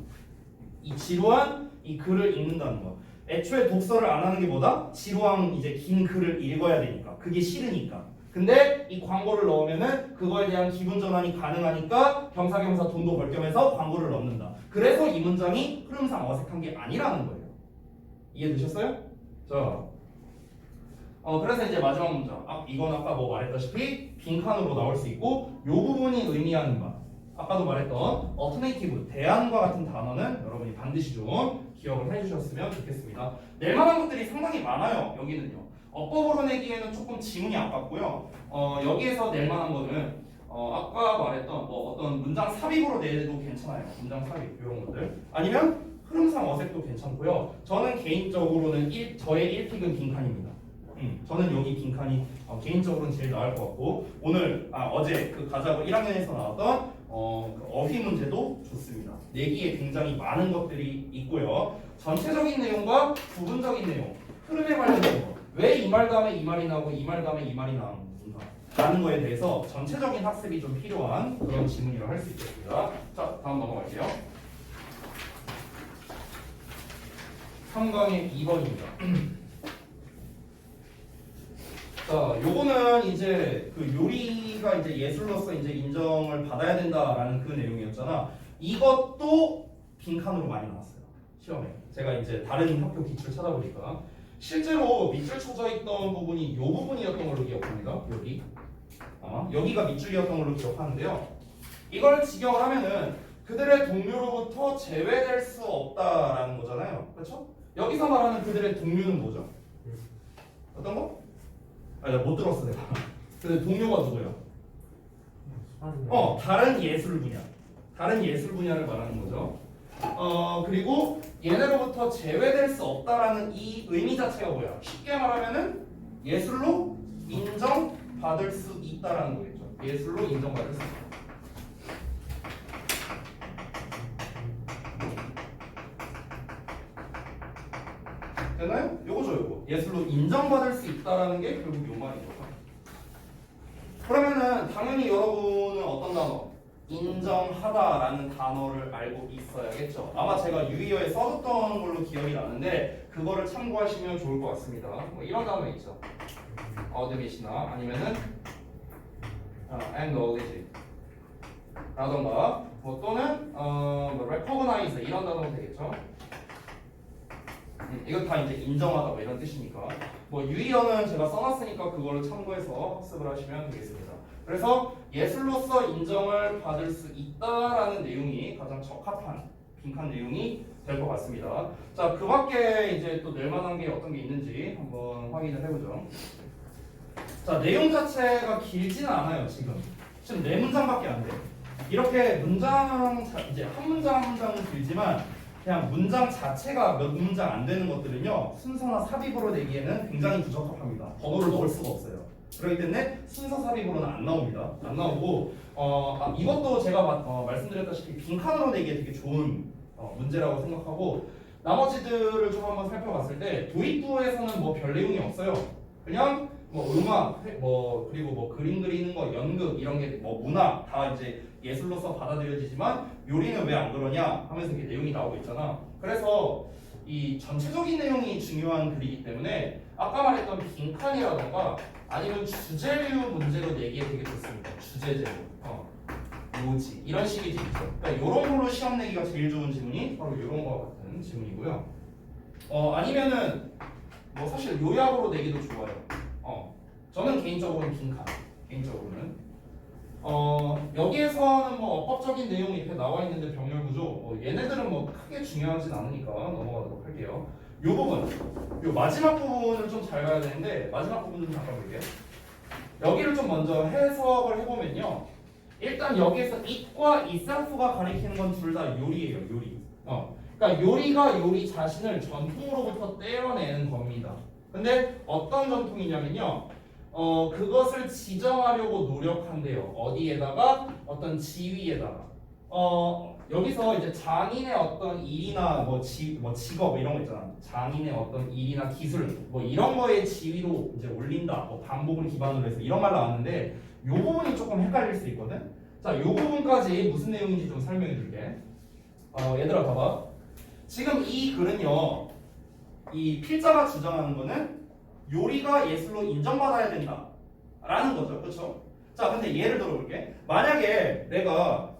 이 지루한 이 글을 읽는다는 거. 애초에 독서를 안 하는 게 뭐다? 지루한 이제 긴 글을 읽어야 되니까. 그게 싫으니까. 근데 이 광고를 넣으면은 그거에 대한 기분 전환이 가능하니까 겸사겸사 돈도 벌 겸해서 광고를 넣는다. 그래서 이 문장이 흐름상 어색한 게 아니라는 거예요. 이해되셨어요? 자, 그래서 이제 마지막 문장. 이건 아까 뭐 말했다시피 빈칸으로 나올 수 있고 요 부분이 의미하는 바. 아까도 말했던 alternative, 대안과 같은 단어는 여러분이 반드시 좀 기억을 해주셨으면 좋겠습니다. 낼 만한 것들이 상당히 많아요. 여기는요. 어법으로 내기에는 조금 지문이 아깝고요. 여기에서 낼 만한 거는 아까 말했던 뭐 어떤 문장 삽입으로 내도 괜찮아요. 문장 삽입 이런 것들. 아니면 흐름상 어색도 괜찮고요. 저는 개인적으로는 저의 1픽은 빈칸입니다. 저는 여기 빈칸이 개인적으로는 제일 나을 것 같고 어제 그 가자고 1학년에서 나왔던 그 어휘 문제도 좋습니다. 내기에 굉장히 많은 것들이 있고요. 전체적인 내용과 부분적인 내용, 흐름에 관련된 거. 왜 이 말 다음에 이 말이 나오고 이 말 다음에 이 말이 나오는가 라는 거에 대해서 전체적인 학습이 좀 필요한 그런 지문이라고 할 수 있겠습니다. 자, 다음 넘어갈게요. 3강의 2번입니다. 자, 요거는 이제 그 요리가 이제 예술로서 이제 인정을 받아야 된다라는 그 내용이었잖아. 이것도 빈칸으로 많이 나왔어요. 시험에. 제가 이제 다른 학교 기출 찾아보니까 실제로 밑줄 쳐져 있던 부분이 요 부분이었던 걸로 기억합니다. 여기. 여기가 밑줄이었던 걸로 기억하는데요. 이걸 직역을 하면은 그들의 동료로부터 제외될 수 없다라는 거잖아요. 그렇죠? 여기서 말하는 그들의 동료는 뭐죠? 어떤 거? 내가 못 들었어 내가. 근데 동료가 누구야? 다른 예술 분야. 다른 예술 분야를 말하는 거죠. 그리고 얘네로부터 제외될 수 없다라는 이 의미 자체가 뭐야? 쉽게 말하면은 예술로 인정받을 수 있다라는 거겠죠. 예술로 인정받을 수 있다. 되나요? 요거죠, 요거. 예술로 인정받을 수 있다라는 게 결국 요 말이죠. 그러면은 당연히 여러분은 어떤 단어? 인정하다라는 단어를 알고 있어야겠죠. 아마 제가 유의어에 써뒀던 걸로 기억이 나는데 그거를 참고하시면 좋을 것 같습니다. 뭐 이런 단어 있죠. admit이나 아니면은 acknowledge 라던가 뭐 또는 뭐 recognize 이런 단어도 되겠죠. 이건 다 이제 인정하다 뭐 이런 뜻이니까 뭐 유의어는 제가 써놨으니까 그거를 참고해서 학습을 하시면 되겠습니다. 그래서 예술로서 인정을 받을 수 있다라는 내용이 가장 적합한 빈칸 내용이 될 것 같습니다. 자, 그 밖에 이제 또 낼 만한 게 어떤 게 있는지 한번 확인을 해보죠. 자, 내용 자체가 길지는 않아요. 지금 4문장밖에 안 돼요. 이렇게 문장 이제 한 문장 한 문장은 길지만 그냥 문장 자체가 몇 문장 안 되는 것들은요 순서나 삽입으로 내기에는 굉장히 부적합합니다. 번호를 넣을 수가 없어요. 그렇기 때문에 순서 삽입으로는 안 나옵니다. 안 나오고 이것도 제가 말씀드렸다시피 빈칸으로 내기에 되게 좋은 문제라고 생각하고 나머지들을 좀 한번 살펴봤을 때 도입부에서는 뭐 별 내용이 없어요. 그냥 뭐 음악, 뭐 그리고 뭐 그림 그리는 거, 연극 이런 게 뭐 문화 다 이제 예술로서 받아들여지지만 요리는 왜 안 그러냐 하면서 이렇게 내용이 나오고 있잖아. 그래서 이 전체적인 내용이 중요한 글이기 때문에 아까 말했던 빈칸이라던가 아니면 주제류 문제로 내기에 되게 좋습니다. 주제제로, 요지 이런 식의 지문이죠. 그러니까 이런 걸로 시험 내기가 제일 좋은 지문이 바로 이런 거와 같은 지문이고요. 아니면은 뭐 사실 요약으로 내기도 좋아요. 저는 개인적으로는 빈칸. 개인적으로는 여기에서는 뭐 어법적인 내용이 이렇게 나와 있는데 병렬 구조 얘네들은 뭐 크게 중요하진 않으니까 넘어가도록 할게요. 요 부분, 요 마지막 부분을 좀 잘 봐야 되는데 마지막 부분 좀 잠깐 볼게요. 여기를 좀 먼저 해석을 해보면요. 일단 여기에서 it과 itself가 가리키는 건 둘 다 요리예요. 요리. 그러니까 요리가 요리 자신을 전통으로부터 떼어내는 겁니다. 근데 어떤 전통이냐면요. 그것을 지정하려고 노력한대요. 어디에다가? 어떤 지위에다가. 여기서 이제 장인의 어떤 일이나 뭐 직업 이런 거 있잖아. 장인의 어떤 일이나 기술 뭐 이런 거에 지위로 이제 올린다. 뭐 반복을 기반으로 해서 이런 말 나왔는데 요 부분이 조금 헷갈릴 수 있거든. 자, 요 부분까지 무슨 내용인지 좀 설명해 줄게. 얘들아 봐봐. 지금 이 글은요. 이 필자가 주장하는 거는 요리가 예술로 인정받아야 된다 라는 거죠. 그렇죠? 자, 근데 예를 들어 볼게. 만약에 내가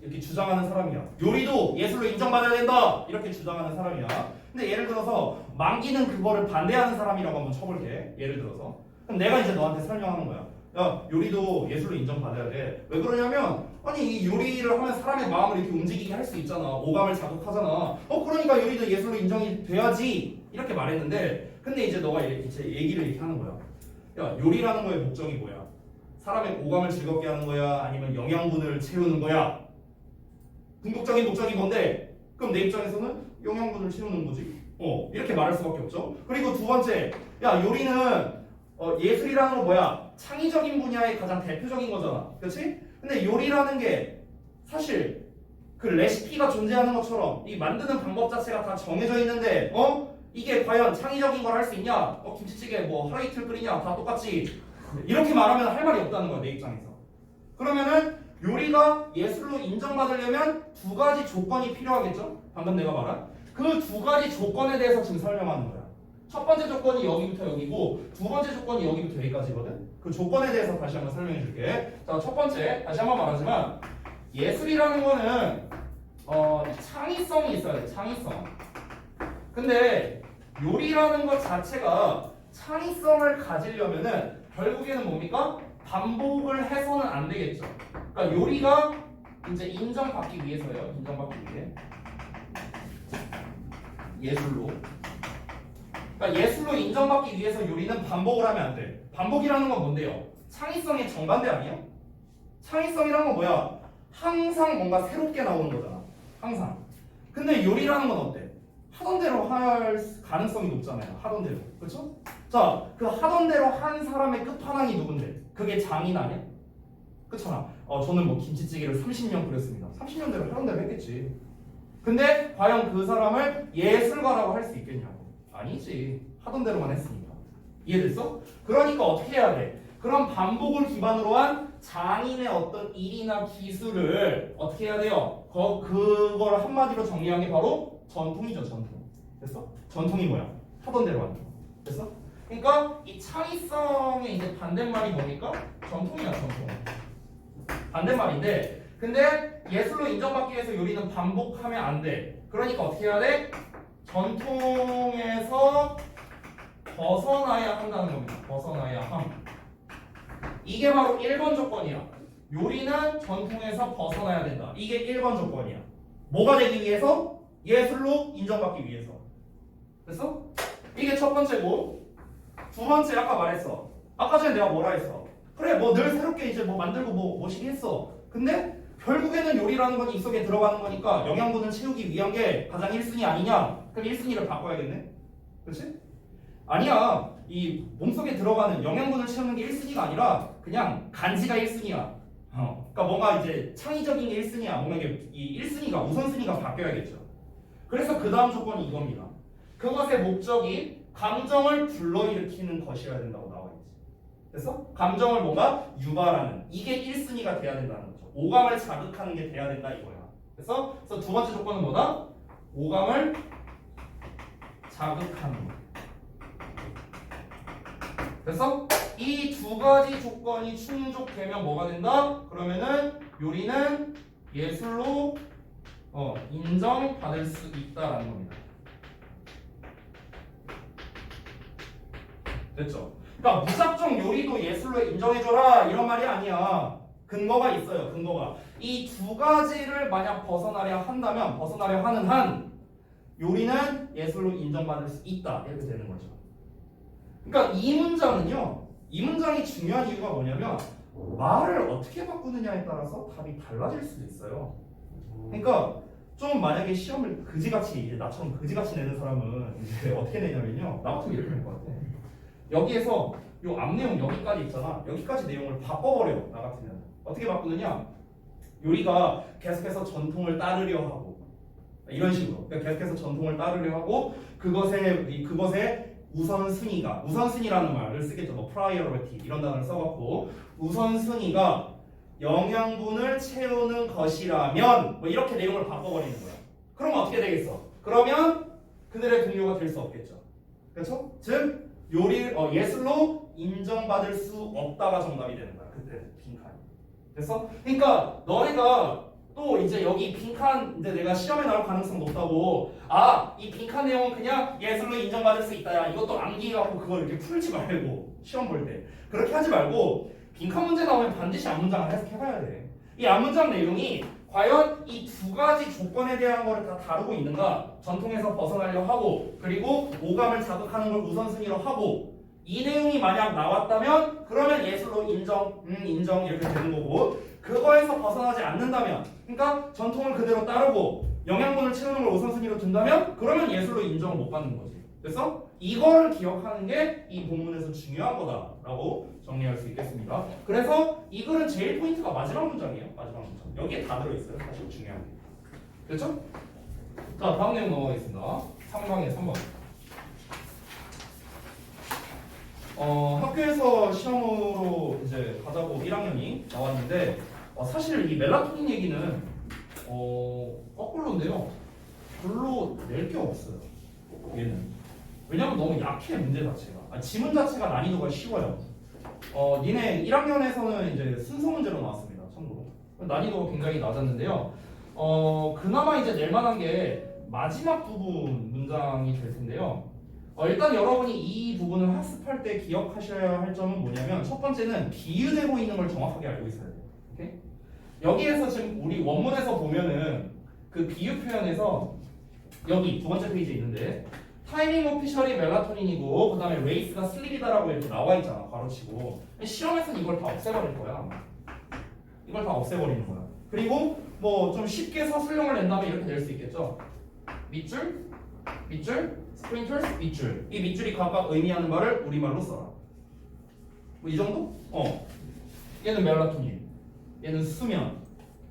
이렇게 주장하는 사람이야. 요리도 예술로 인정받아야 된다 이렇게 주장하는 사람이야. 근데 예를 들어서 만기는 그거를 반대하는 사람이라고 한번 쳐볼게. 예를 들어서 그럼 내가 이제 너한테 설명하는 거야. 야, 요리도 예술로 인정받아야 돼. 왜 그러냐면 아니 이 요리를 하면 사람의 마음을 이렇게 움직이게 할 수 있잖아. 오감을 자극하잖아. 그러니까 요리도 예술로 인정이 돼야지 이렇게 말했는데 근데 이제 너가 이제 얘기를 이렇게 하는 거야. 야, 요리라는 거의 목적이 뭐야? 사람의 오감을 즐겁게 하는 거야? 아니면 영양분을 채우는 거야? 궁극적인 목적이 뭔데? 그럼 내 입장에서는 영양분을 채우는 거지. 이렇게 말할 수밖에 없죠. 그리고 두 번째, 야, 요리는 예술이라는 건 뭐야? 창의적인 분야의 가장 대표적인 거잖아. 그렇지? 근데 요리라는 게 사실 그 레시피가 존재하는 것처럼 이 만드는 방법 자체가 다 정해져 있는데 이게 과연 창의적인 걸 할 수 있냐? 김치찌개 뭐 하루 이틀 끓이냐? 다 똑같지. 이렇게 말하면 할 말이 없다는 거야, 내 입장에서. 그러면은 요리가 예술로 인정받으려면 두 가지 조건이 필요하겠죠? 방금 내가 말한 그 두 가지 조건에 대해서 지금 설명하는 거야. 첫 번째 조건이 여기부터 여기고 두 번째 조건이 여기부터 여기까지거든. 그 조건에 대해서 다시 한번 설명해 줄게. 자, 첫 번째 다시 한번 말하지만 예술이라는 거는 창의성이 있어야 돼. 창의성. 근데 요리라는 것 자체가 창의성을 가지려면은 결국에는 뭡니까? 반복을 해서는 안 되겠죠. 그러니까 요리가 이제 인정받기 위해서요. 인정받기 위해 예술로. 그러니까 예술로 인정받기 위해서 요리는 반복을 하면 안 돼. 반복이라는 건 뭔데요? 창의성의 정반대 아니에요? 창의성이라는 건 뭐야? 항상 뭔가 새롭게 나오는 거잖아. 항상. 근데 요리라는 건 어때? 하던 대로 할 가능성이 높잖아요. 하던 대로. 그렇죠? 자, 그 하던 대로 한 사람의 끝판왕이 누군데? 그게 장인 아니야? 그렇잖아. 저는 뭐 김치찌개를 30년 끓였습니다. 30년 대로 하던 대로 했겠지. 근데 과연 그 사람을 예술가라고 할 수 있겠냐고. 아니지. 하던 대로만 했으니까. 이해됐어? 그러니까 어떻게 해야 돼? 그런 반복을 기반으로 한 장인의 어떤 일이나 기술을 어떻게 해야 돼요? 그걸 한마디로 정리한 게 바로 전통이죠. 전통. 됐어? 전통이 뭐야? 하던 대로 하는 거. 됐어? 그러니까 이 창의성의 이제 반대말이 뭡니까? 전통이야. 전통. 반대말인데 근데 예술로 인정받기 위해서 요리는 반복하면 안 돼. 그러니까 어떻게 해야 돼? 전통에서 벗어나야 한다는 겁니다. 벗어나야 함. 이게 바로 1번 조건이야. 요리는 전통에서 벗어나야 된다. 이게 1번 조건이야. 뭐가 되기 위해서? 예술로 인정받기 위해서. 됐어? 이게 첫 번째고 두 번째 아까 말했어. 아까 전에 내가 뭐라 했어? 그래 뭐 늘 새롭게 이제 뭐 만들고 뭐시기 했어. 근데 결국에는 요리라는 건 이 속에 들어가는 거니까 영양분을 채우기 위한 게 가장 1순위 아니냐? 그럼 1순위를 바꿔야겠네? 그렇지? 아니야. 이 몸속에 들어가는 영양분을 채우는 게 1순위가 아니라 그냥 간지가 1순위야. 그러니까 뭔가 이제 창의적인 게 1순위야. 뭔가 이게 이 1순위가 우선순위가 바뀌어야겠죠. 그래서 그 다음 조건이 이겁니다. 그것의 목적이 감정을 불러일으키는 것이어야 된다고 나와 있지. 됐어? 감정을 뭔가 유발하는 이게 1순위가 돼야 된다는 거죠. 오감을 자극하는 게 돼야 된다 이거야. 그래서 두 번째 조건은 뭐다? 오감을 자극하는 거. 그래서 이 두 가지 조건이 충족되면 뭐가 된다? 그러면은 요리는 예술로 인정받을 수 있다라는 겁니다. 됐죠? 그러니까 무작정 요리도 예술로 인정해줘라 이런 말이 아니야. 근거가 있어요. 근거가. 이 두 가지를 만약 벗어나려 한다면 벗어나려 하는 한 요리는 예술로 인정받을 수 있다 이렇게 되는 거죠. 그러니까 이 문장은요, 이 문장이 중요한 이유가 뭐냐면 말을 어떻게 바꾸느냐에 따라서 답이 달라질 수도 있어요. 그러니까 좀 만약에 시험을 그지같이 이제 나처럼 그지같이 내는 사람은 이제 어떻게 내냐면요, 나 같으면 이렇게 될 것 같아. 여기에서 요 앞 내용 여기까지 있잖아. 여기까지 내용을 바꿔버려. 나 같으면 어떻게 바꾸느냐? 요리가 계속해서 전통을 따르려 하고 이런 식으로. 그러니까 계속해서 전통을 따르려 하고 그것의 우선순위라는 말을 쓰겠죠. 뭐 priority 이런 단어를 써갖고 우선순위가 영양분을 채우는 것이라면 뭐 이렇게 내용을 바꿔버리는 거야. 그럼 어떻게 되겠어? 그러면 그들의 동료가 될 수 없겠죠. 그렇죠? 즉 예술로 인정받을 수 없다가 정답이 되는 거야. 그때 빈칸. 됐어? 그러니까 너네가 또 이제 여기 빈칸 이제 내가 시험에 나올 가능성 높다고 이 빈칸 내용은 그냥 예술로 인정받을 수 있다야. 이것도 암기해갖고 그걸 이렇게 풀지 말고 시험 볼 때 그렇게 하지 말고 빈칸 문제 나오면 반드시 앞문장을 해석해봐야 돼. 이 앞문장 내용이 과연 이 두 가지 조건에 대한 거를 다 다루고 있는가? 전통에서 벗어나려 하고 그리고 오감을 자극하는 걸 우선순위로 하고 이 내용이 만약 나왔다면 그러면 예술로 인정 이렇게 되는 거고 그거에서 벗어나지 않는다면 그러니까 전통을 그대로 따르고 영양분을 채우는 걸 우선순위로 둔다면 그러면 예술로 인정을 못 받는 거지. 그래서 이거를 기억하는 게 이 본문에서 중요한 거다라고 정리할 수 있겠습니다. 그래서 이 글은 제일 포인트가 마지막 문장이에요. 마지막 문장. 여기에 다 들어있어요. 사실 중요한 게. 됐죠? 자, 다음 내용 넘어가겠습니다. 3강에 3번. 학교에서 시험으로 이제 가자고 1학년이 나왔는데 사실 이 멜라토닌 얘기는 거꾸로인데요. 별로 낼 게 없어요. 얘는. 왜냐면 너무 약해 문제 자체가. 지문 자체가 난이도가 쉬워요. 니네 1학년에서는 이제 순서 문제로 나왔습니다. 참고로. 난이도가 굉장히 낮았는데요. 그나마 이제 낼 만한 게 마지막 부분 문장이 될 텐데요. 일단 여러분이 이 부분을 학습할 때 기억하셔야 할 점은 뭐냐면 첫 번째는 비유되고 있는 걸 정확하게 알고 있어야 돼요. 오케이? 여기에서 지금 우리 원문에서 보면은 그 비유 표현에서 여기 두 번째 페이지에 있는데 타이밍 오피셜이 멜라토닌이고 그 다음에 레이스가 슬립이다라고 이렇게 나와 있잖아. 가로치고 시험에서는 이걸 다 없애버릴 거야. 이걸 다 없애버리는 거야. 그리고 뭐 좀 쉽게 서술형을 낸다면 이렇게 낼 수 있겠죠. 밑줄, 스프린터스, 밑줄. 이 밑줄이 각각 의미하는 말을 우리말로 써라. 뭐 이 정도? 얘는 멜라토닌, 얘는 수면,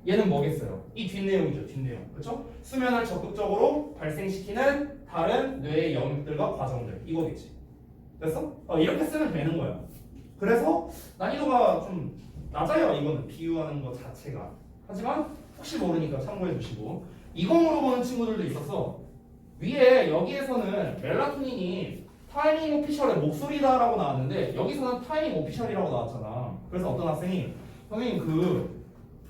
얘는 뭐겠어요? 이 뒷내용이죠. 뒷내용. 그렇죠? 수면을 적극적으로 발생시키는 다른 뇌의 영역들과 과정들. 이거겠지. 됐어? 이렇게 쓰면 되는 거야. 그래서 난이도가 좀 낮아요. 이거는 비유하는 것 자체가. 하지만 혹시 모르니까 참고해 주시고 이거 물어보는 친구들도 있어서 위에 여기에서는 멜라토닌이 타이밍 오피셜의 목소리다라고 나왔는데 여기서는 타이밍 오피셜이라고 나왔잖아. 그래서 어떤 학생이 선생님 그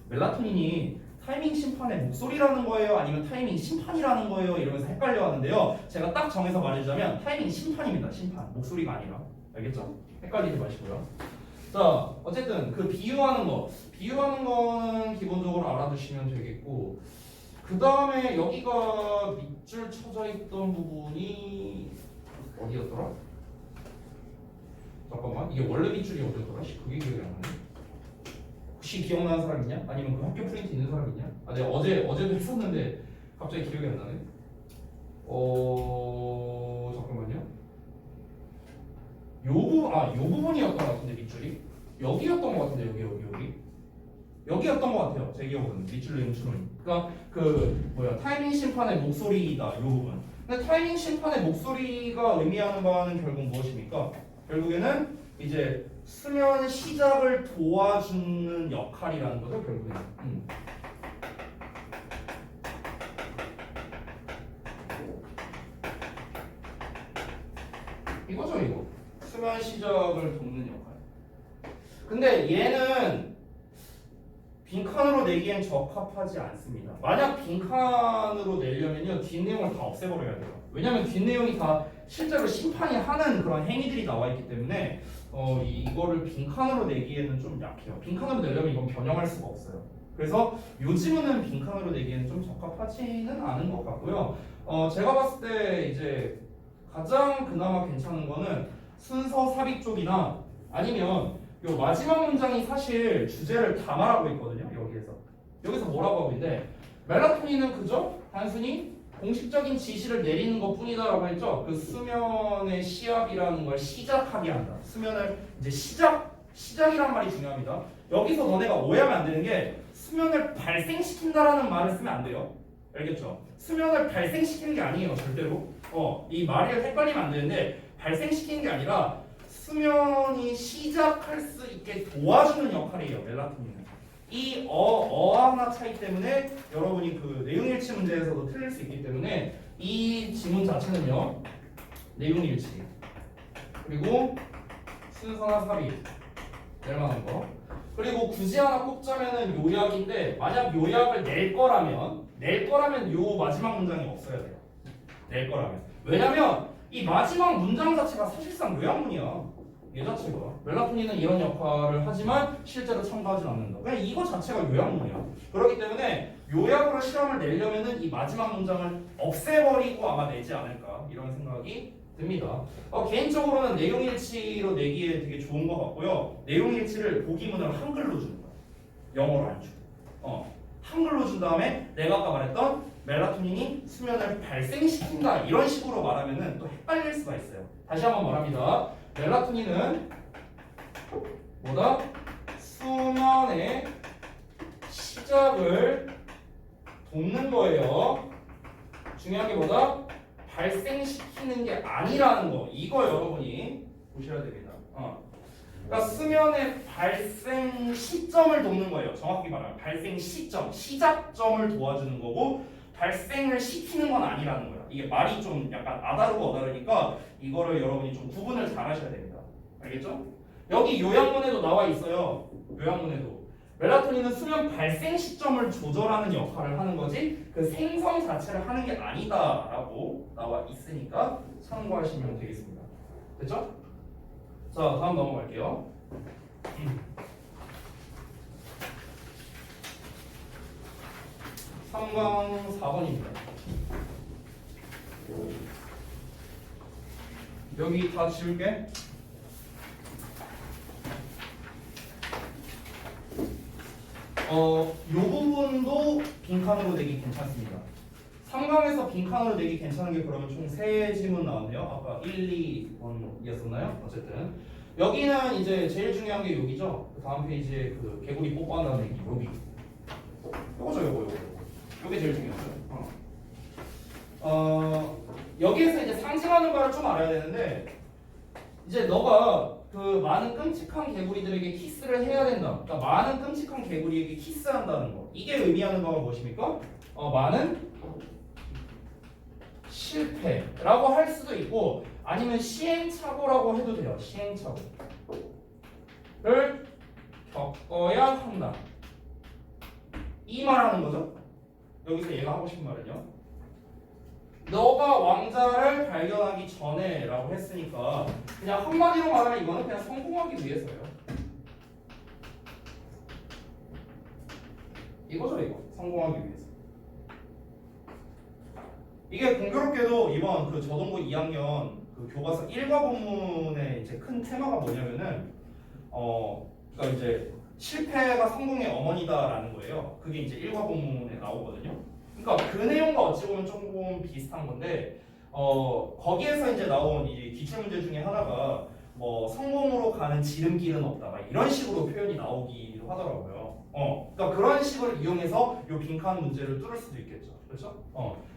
멜라토닌이 타이밍 심판의 목소리라는 거예요? 아니면 타이밍 심판이라는 거예요? 이러면서 헷갈려 하는데요. 제가 딱 정해서 말해주자면 타이밍 심판입니다. 심판. 목소리가 아니라. 알겠죠? 헷갈리지 마시고요. 자, 어쨌든 그 비유하는 거는 기본적으로 알아두시면 되겠고 그 다음에 여기가 밑줄 쳐져 있던 부분이 어디였더라? 잠깐만, 이게 원래 밑줄이 어디였더라? 그게 기억이 안 나네. 혹시 기억나는 사람 있냐? 아니면 그 학교 프린트 있는 사람 있냐? 내가 어제도 했었는데 갑자기 기억이 안 나네. 잠깐만요. 요 부분이었던 것 같은데 밑줄이 여기였던 것 같은데 여기였던 것 같아요. 제 기억으로는 밑줄 내용 추론이. 그러니까 타이밍 심판의 목소리다 요 부분. 근데 타이밍 심판의 목소리가 의미하는 바는 결국 무엇입니까? 결국에는 이제 수면 시작을 도와주는 역할이라는 거죠. 결국에는. 이거죠 이거. 수면 시작을 돕는 역할. 근데 얘는 빈칸으로 내기엔 적합하지 않습니다. 만약 빈칸으로 내려면요 뒷내용을 다 없애버려야 돼요. 왜냐면 뒷내용이 다 실제로 심판이 하는 그런 행위들이 나와 있기 때문에 이거를 빈칸으로 내기에는 좀 약해요. 빈칸으로 내려면 이건 변형할 수가 없어요. 그래서 요즘은 빈칸으로 내기에는 좀 적합하지는 않은 것 같고요. 제가 봤을 때 이제 가장 그나마 괜찮은 거는 순서 삽입 쪽이나 아니면 요 마지막 문장이 사실 주제를 다 말하고 있거든요. 여기서 뭐라고 하고 있는데 멜라토닌은 그저 단순히 공식적인 지시를 내리는 것 뿐이다라고 했죠. 그 수면의 시합이라는 걸 시작하게 한다. 수면을 이제 시작이란 말이 중요합니다. 여기서 너네가 오해하면 안 되는 게 수면을 발생시킨다라는 말을 쓰면 안 돼요. 알겠죠? 수면을 발생시키는 게 아니에요, 절대로. 이 말이 헷갈리면 안 되는데 발생시키는 게 아니라 수면이 시작할 수 있게 도와주는 역할이에요, 멜라토닌은. 이 하나 차이 때문에 여러분이 그 내용일치 문제에서도 틀릴 수 있기 때문에 이 지문 자체는요, 내용일치 그리고 순서나 삽입 낼만한 거. 그리고 굳이 하나 꼽자면은 요약인데 만약 요약을 낼 거라면 요 마지막 문장이 없어야 돼요. 낼 거라면. 왜냐면 이 마지막 문장 자체가 사실상 요약문이야. 얘 자체가. 멜라토닌은 이런 역할을 하지만 실제로 첨가하진 않는다. 그냥 이거 자체가 요약문이야. 그렇기 때문에 요약으로 실험을 내려면은 이 마지막 문장을 없애버리고 아마 내지 않을까 이런 생각이 듭니다. 개인적으로는 내용일치로 내기에 되게 좋은 것 같고요. 내용일치를 보기문을 한글로 주는 거야. 영어로 안 주고. 한글로 준 다음에 내가 아까 말했던 멜라토닌이 수면을 발생시킨다 이런 식으로 말하면은 또 헷갈릴 수가 있어요. 다시 한번 말합니다. 멜라토닌은 뭐다? 수면의 시작을 돕는 거예요. 중요한 게 뭐다? 발생시키는 게 아니라는 거. 이거 여러분이 보셔야 됩니다. 그러니까 수면의 발생 시점을 돕는 거예요. 정확히 말하면 발생 시점, 시작점을 도와주는 거고 발생을 시키는 건 아니라는 거야. 이게 말이 좀 약간 아다르고 어다르니까 이거를 여러분이 좀 구분을 잘 하셔야 됩니다. 알겠죠? 여기 요약문에도 나와 있어요. 요약문에도 멜라토닌은 수면 발생 시점을 조절하는 역할을 하는 거지 그 생성 자체를 하는 게 아니다라고 나와 있으니까 참고하시면 되겠습니다. 됐죠? 자, 다음 넘어갈게요. 3강 4번입니다. 여기 다 지울게. 요 부분도 빈칸으로 내기 괜찮습니다. 3강에서 빈칸으로 내기 괜찮은 게 그러면 총 3지문 나왔네요. 아까 1, 2번이었었나요? 어쨌든 여기는 이제 제일 중요한 게 여기죠. 그 다음 페이지에 그 개구리 뽀뽀한다는 얘기 여기 요거죠. 요게 제일 중요하죠. 여기에서 이제 상징하는 바를 좀 알아야 되는데 이제 너가 그 많은 끔찍한 개구리들에게 키스를 해야 된다. 그러니까 많은 끔찍한 개구리에게 키스한다는 거. 이게 의미하는 바가 무엇입니까? 많은 실패라고 할 수도 있고 아니면 시행착오라고 해도 돼요. 시행착오를 겪어야 한다. 이 말하는 거죠. 여기서 얘가 하고 싶은 말은요. 너가 왕자를 발견하기 전에 라고 했으니까 그냥 한마디로 말하면 이거는 그냥 성공하기 위해서예요. 이거죠. 이거 성공하기 위해서. 이게 공교롭게도 이번 그 저동고 2학년 그 교과서 1과 본문의 이제 큰 테마가 뭐냐면은 그러니까 이제 실패가 성공의 어머니다라는 거예요. 그게 이제 1과 본문에 나오거든요. 그러니까 그 내용과 어찌 보면 조금 비슷한 건데 거기에서 이제 나온 이 기출 문제 중에 하나가 뭐 성공으로 가는 지름길은 없다 막 이런 식으로 표현이 나오기도 하더라고요. 그러니까 그런 식으로 이용해서 요 빈칸 문제를 뚫을 수도 있겠죠. 그렇죠?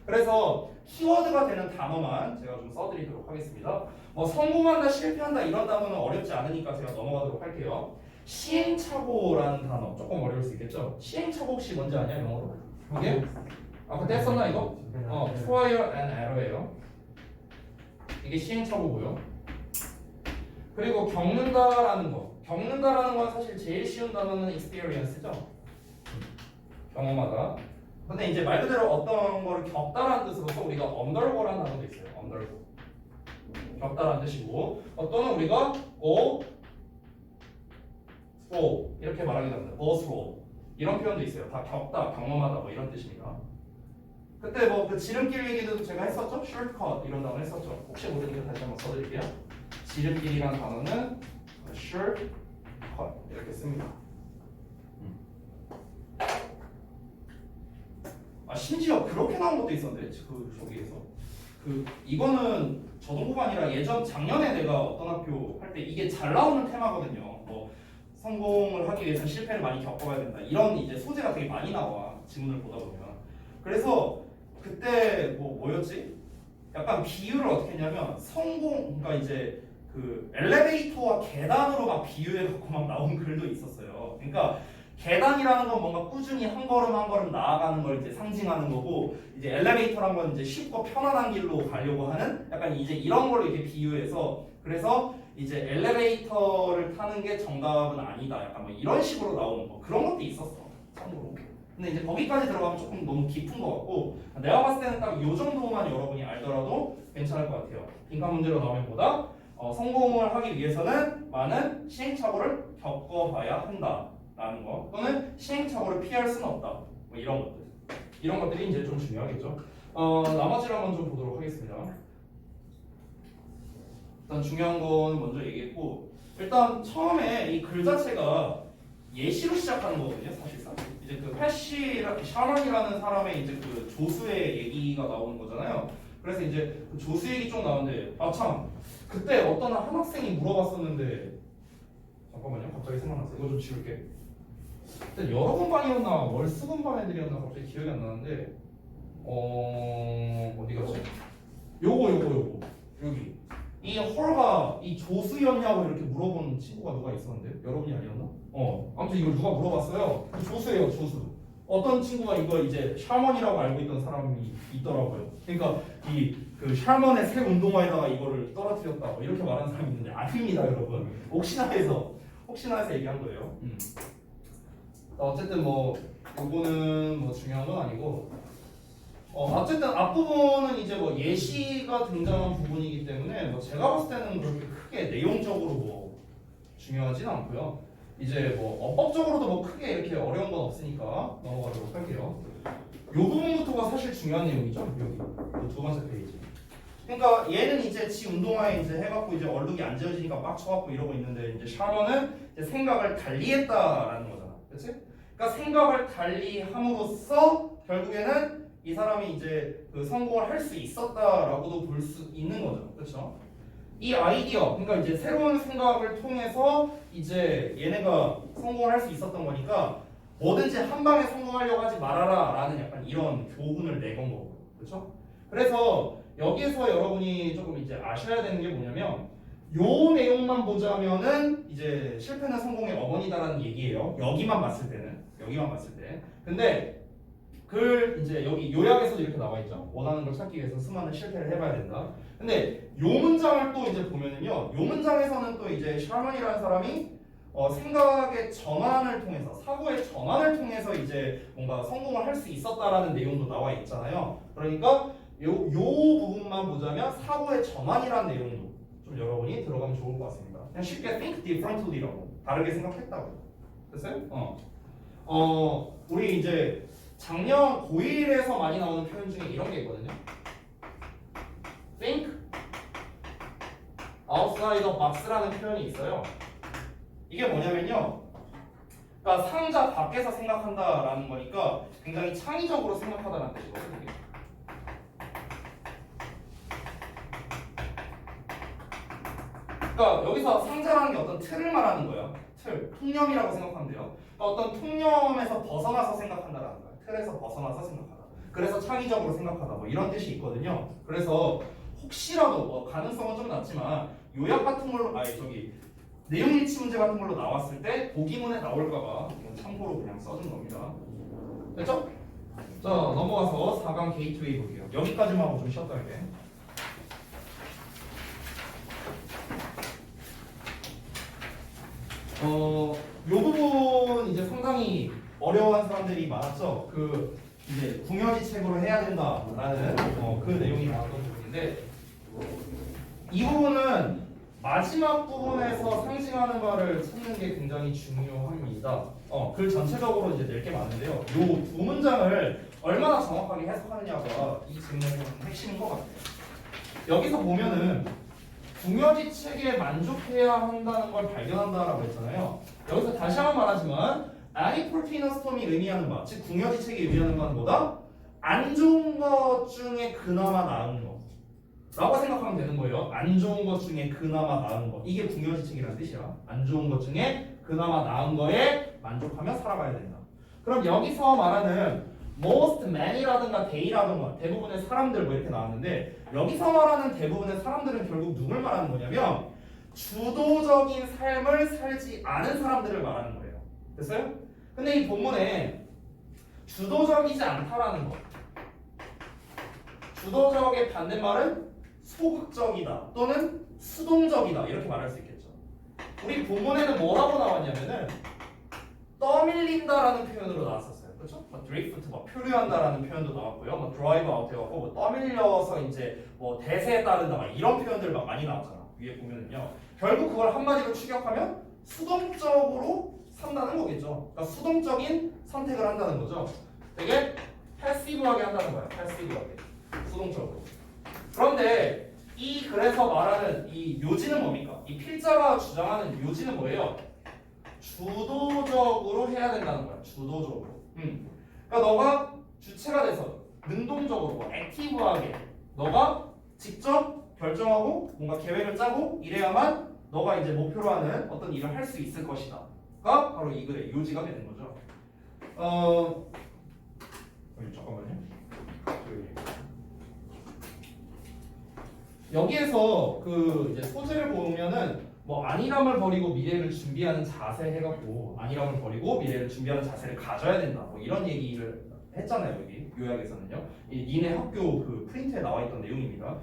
그래서 키워드가 되는 단어만 제가 좀 써드리도록 하겠습니다. 뭐 성공한다, 실패한다 이런 단어는 어렵지 않으니까 제가 넘어가도록 할게요. 시행착오라는 단어 조금 어려울 수 있겠죠? 시행착오 혹시 뭔지 아냐 영어로? 이게? 아까 했었나 이거? trial and error예요. 이게 시행착오고요. 그리고 겪는다라는 거. 겪는다라는 건 사실 제일 쉬운 단어는 experience죠. 경험하다. 근데 이제 말 그대로 어떤 거를 겪다라는 뜻으로서 우리가 undergo라는 단어도 있어요. undergo. 겪다라는 뜻이고 또는 우리가 go through 이렇게 말하기도 합니다. go through 이런 표현도 있어요. 다 겪다, 경험하다 뭐 이런 뜻입니다. 그때 뭐 그 지름길 얘기도 제가 했었죠? shortcut 이런 단어 했었죠. 혹시 모르니까 다시 한번 써드릴게요. 지름길이란 단어는 shortcut 이렇게 씁니다. 아 심지어 그렇게 나온 것도 있었는데 그 저기에서 그 이거는 저동부가 아니라 예전 작년에 내가 어떤 학교 할 때 이게 잘 나오는 테마거든요. 뭐 성공을 하기 위해서 실패를 많이 겪어야 된다 이런 이제 소재가 되게 많이 나와 지문을 보다 보면. 그래서 그때 뭐였지? 약간 비유를 어떻게 했냐면 성공 그러니까 이제 그 엘리베이터와 계단으로 막 비유해 갖고 막 나온 글도 있었어요. 그러니까 계단이라는 건 뭔가 꾸준히 한 걸음 한 걸음 나아가는 걸 이제 상징하는 거고 이제 엘리베이터란 건 이제 쉽고 편안한 길로 가려고 하는 약간 이제 이런 걸로 이렇게 비유해서 그래서 이제 엘리베이터를 타는 게 정답은 아니다. 약간 뭐 이런 식으로 나오는 거 그런 것도 있었어. 참고로. 근데 이제 거기까지 들어가면 조금 너무 깊은 것 같고 내가 봤을 때는 딱 이 정도만 여러분이 알더라도 괜찮을 것 같아요. 빈칸 문제로 나오면 보다 성공을 하기 위해서는 많은 시행착오를 겪어봐야 한다라는 거 또는 시행착오를 피할 수는 없다. 뭐 이런 것들이 이제 좀 중요하겠죠. 나머지를 한번 좀 보도록 하겠습니다. 일단 중요한 거는 먼저 얘기했고 일단 처음에 이 글 자체가 예시로 시작하는 거거든요. 사실상 이제 그 샤먼이라는 사람의 이제 그 조수의 얘기가 나오는 거잖아요. 그래서 이제 그 조수 얘기 좀 나오는데 참 그때 어떤 한 학생이 물어봤었는데 잠깐만요. 갑자기 생각났어. 이거 좀 지울게. 그때 여러분 반이었나 월수금 반 애들이었나 갑자기 기억이 안 나는데 어디 갔지? 요거 여기 이 헐가 이 조수였냐고 이렇게 물어본 친구가 누가 있었는데 여러분이 아니었나? 아무튼 이걸 누가 물어봤어요. 조수예요, 조수. 어떤 친구가 이거 이제 샤먼이라고 알고 있던 사람이 있더라고요. 그러니까 이 그 샤먼의 새 운동화에다가 이거를 떨어뜨렸다 뭐 이렇게 말하는 사람이 있는데 아닙니다, 여러분. 혹시나 해서 얘기한 거예요. 어쨌든 뭐 요거는 뭐 중요한 건 아니고 어쨌든 앞부분은 이제 뭐 예시가 등장한 부분이기 때문에 뭐 제가 봤을 때는 그렇게 크게 내용적으로 뭐 중요하진 않고요. 이제 뭐 어법적으로도 뭐 크게 이렇게 어려운 건 없으니까 넘어가도록 할게요. 이 부분부터가 사실 중요한 내용이죠. 여기 두 번째 페이지. 그러니까 얘는 이제 지 운동화에 이제 해갖고 이제 얼룩이 안 지워지니까 빡쳐갖고 이러고 있는데 이제 샤먼은 이제 생각을 달리했다라는 거잖아, 그렇지? 그러니까 생각을 달리함으로써 결국에는 이 사람이 이제 그 성공을 할 수 있었다라고도 볼 수 있는 거죠, 그렇죠? 이 아이디어, 그러니까 이제 새로운 생각을 통해서 이제 얘네가 성공을 할 수 있었던 거니까 뭐든지 한 방에 성공하려고 하지 말아라라는 약간 이런 교훈을 내건 거고, 그렇죠? 그래서 여기에서 여러분이 조금 이제 아셔야 되는 게 뭐냐면 요 내용만 보자면은 이제 실패는 성공의 어머니다라는 얘기예요. 여기만 봤을 때는, 근데 그 이제 여기 요약에서도 이렇게 나와 있죠. 원하는 걸 찾기 위해서 수많은 실패를 해봐야 된다. 근데 요 문장을 또 이제 보면은요, 요 문장에서는 또 이제 샤먼이라는 사람이 생각의 전환을 통해서, 사고의 전환을 통해서 이제 뭔가 성공을 할 수 있었다라는 내용도 나와 있잖아요. 그러니까 요 부분만 보자면 사고의 전환이라는 내용도 좀 여러분이 들어가면 좋을 것 같습니다. 그냥 쉽게 think differently라고, 다르게 생각했다고. 됐어요? 우리 이제 작년 고1에서 많이 나오는 표현 중에 이런 게 있거든요. think outside the box라는 표현이 있어요. 이게 뭐냐면요, 그러니까 상자 밖에서 생각한다라는 거니까 굉장히 창의적으로 생각하다는 뜻이거든요. 그러니까 여기서 상자라는 게 어떤 틀을 말하는 거예요. 틀, 통념이라고 생각하면 돼요. 그러니까 어떤 통념에서 벗어나서 생각한다라는 거예요. 틀에서 벗어나서 생각하다. 그래서 창의적으로 생각하다. 뭐 이런 뜻이 있거든요. 그래서 혹시라도 뭐 가능성은 좀 낮지만 요약 같은 걸로, 내용 일치 문제 같은 걸로 나왔을 때 보기문에 나올까봐 참고로 그냥 써준 겁니다. 됐죠? 자, 넘어가서 4강 게이트웨이 볼게요. 여기까지만 하고 좀 쉬었다 할게. 요 부분 이제 상당히 어려워한 사람들이 많았죠. 그 이제 궁여지책으로 해야 된다라는 그 내용이 나왔던 부분인데, 이 부분은 마지막 부분에서 상징하는 바를 찾는 게 굉장히 중요합니다. 글 전체적으로 이제 낼 게 많은데요. 요 두 문장을 얼마나 정확하게 해석하느냐가 이 질문의 핵심인 것 같아요. 여기서 보면은 궁여지책에 만족해야 한다는 걸 발견한다라고 했잖아요. 여기서 다시 한번 말하지만 아니폴피너스톰이 의미하는 바, 즉 궁여지책이 의미하는 바는 뭐다? 안 좋은 것 중에 그나마 나은 거 라고 생각하면 되는 거예요. 안 좋은 것 중에 그나마 나은 거, 이게 궁여지책이라는 뜻이야. 안 좋은 것 중에 그나마 나은 거에 만족하며 살아가야 된다. 그럼 여기서 말하는 most man이라든가 they라든가 대부분의 사람들 뭐 이렇게 나왔는데, 여기서 말하는 대부분의 사람들은 결국 누굴 말하는 거냐면 주도적인 삶을 살지 않은 사람들을 말하는 거예요. 됐어요? 근데 이 본문에 주도적이지 않다라는 거, 주도적의 반대말은 소극적이다 또는 수동적이다 이렇게 말할 수 있겠죠. 우리 본문에는 뭐라고 나왔냐면은 떠밀린다라는 표현으로 나왔었어요. 그렇죠? 뭐 드리프트, 뭐 표류한다라는 표현도 나왔고요. 뭐 드라이브 아웃 해갖고 뭐 떠밀려서 이제 뭐 대세에 따른다 막 이런 표현들 막 많이 나왔잖아. 위에 보면은요. 결국 그걸 한마디로 추격하면 수동적으로 산다는 거겠죠. 그러니까 수동적인 선택을 한다는 거죠. 되게 패시브하게 한다는 거야. 패시브하게, 수동적으로. 그런데 이 글에서 말하는 이 요지는 뭡니까? 이 필자가 주장하는 요지는 뭐예요? 주도적으로 해야 된다는 거야. 주도적으로. 그러니까 너가 주체가 돼서 능동적으로, 액티브하게 너가 직접 결정하고 뭔가 계획을 짜고 이래야만 너가 이제 목표로 하는 어떤 일을 할 수 있을 것이다가 바로 이 글의 요지가 되는 거죠. 잠깐만요. 여기에서 그 이제 소재를 보면은 뭐 안일함을 버리고 미래를 준비하는 자세 해갖고 안일함을 버리고 미래를 준비하는 자세를 가져야 된다 뭐 이런 얘기를 했잖아요. 여기 요약에서는요. 이 니네 학교 그 프린트에 나와 있던 내용입니다.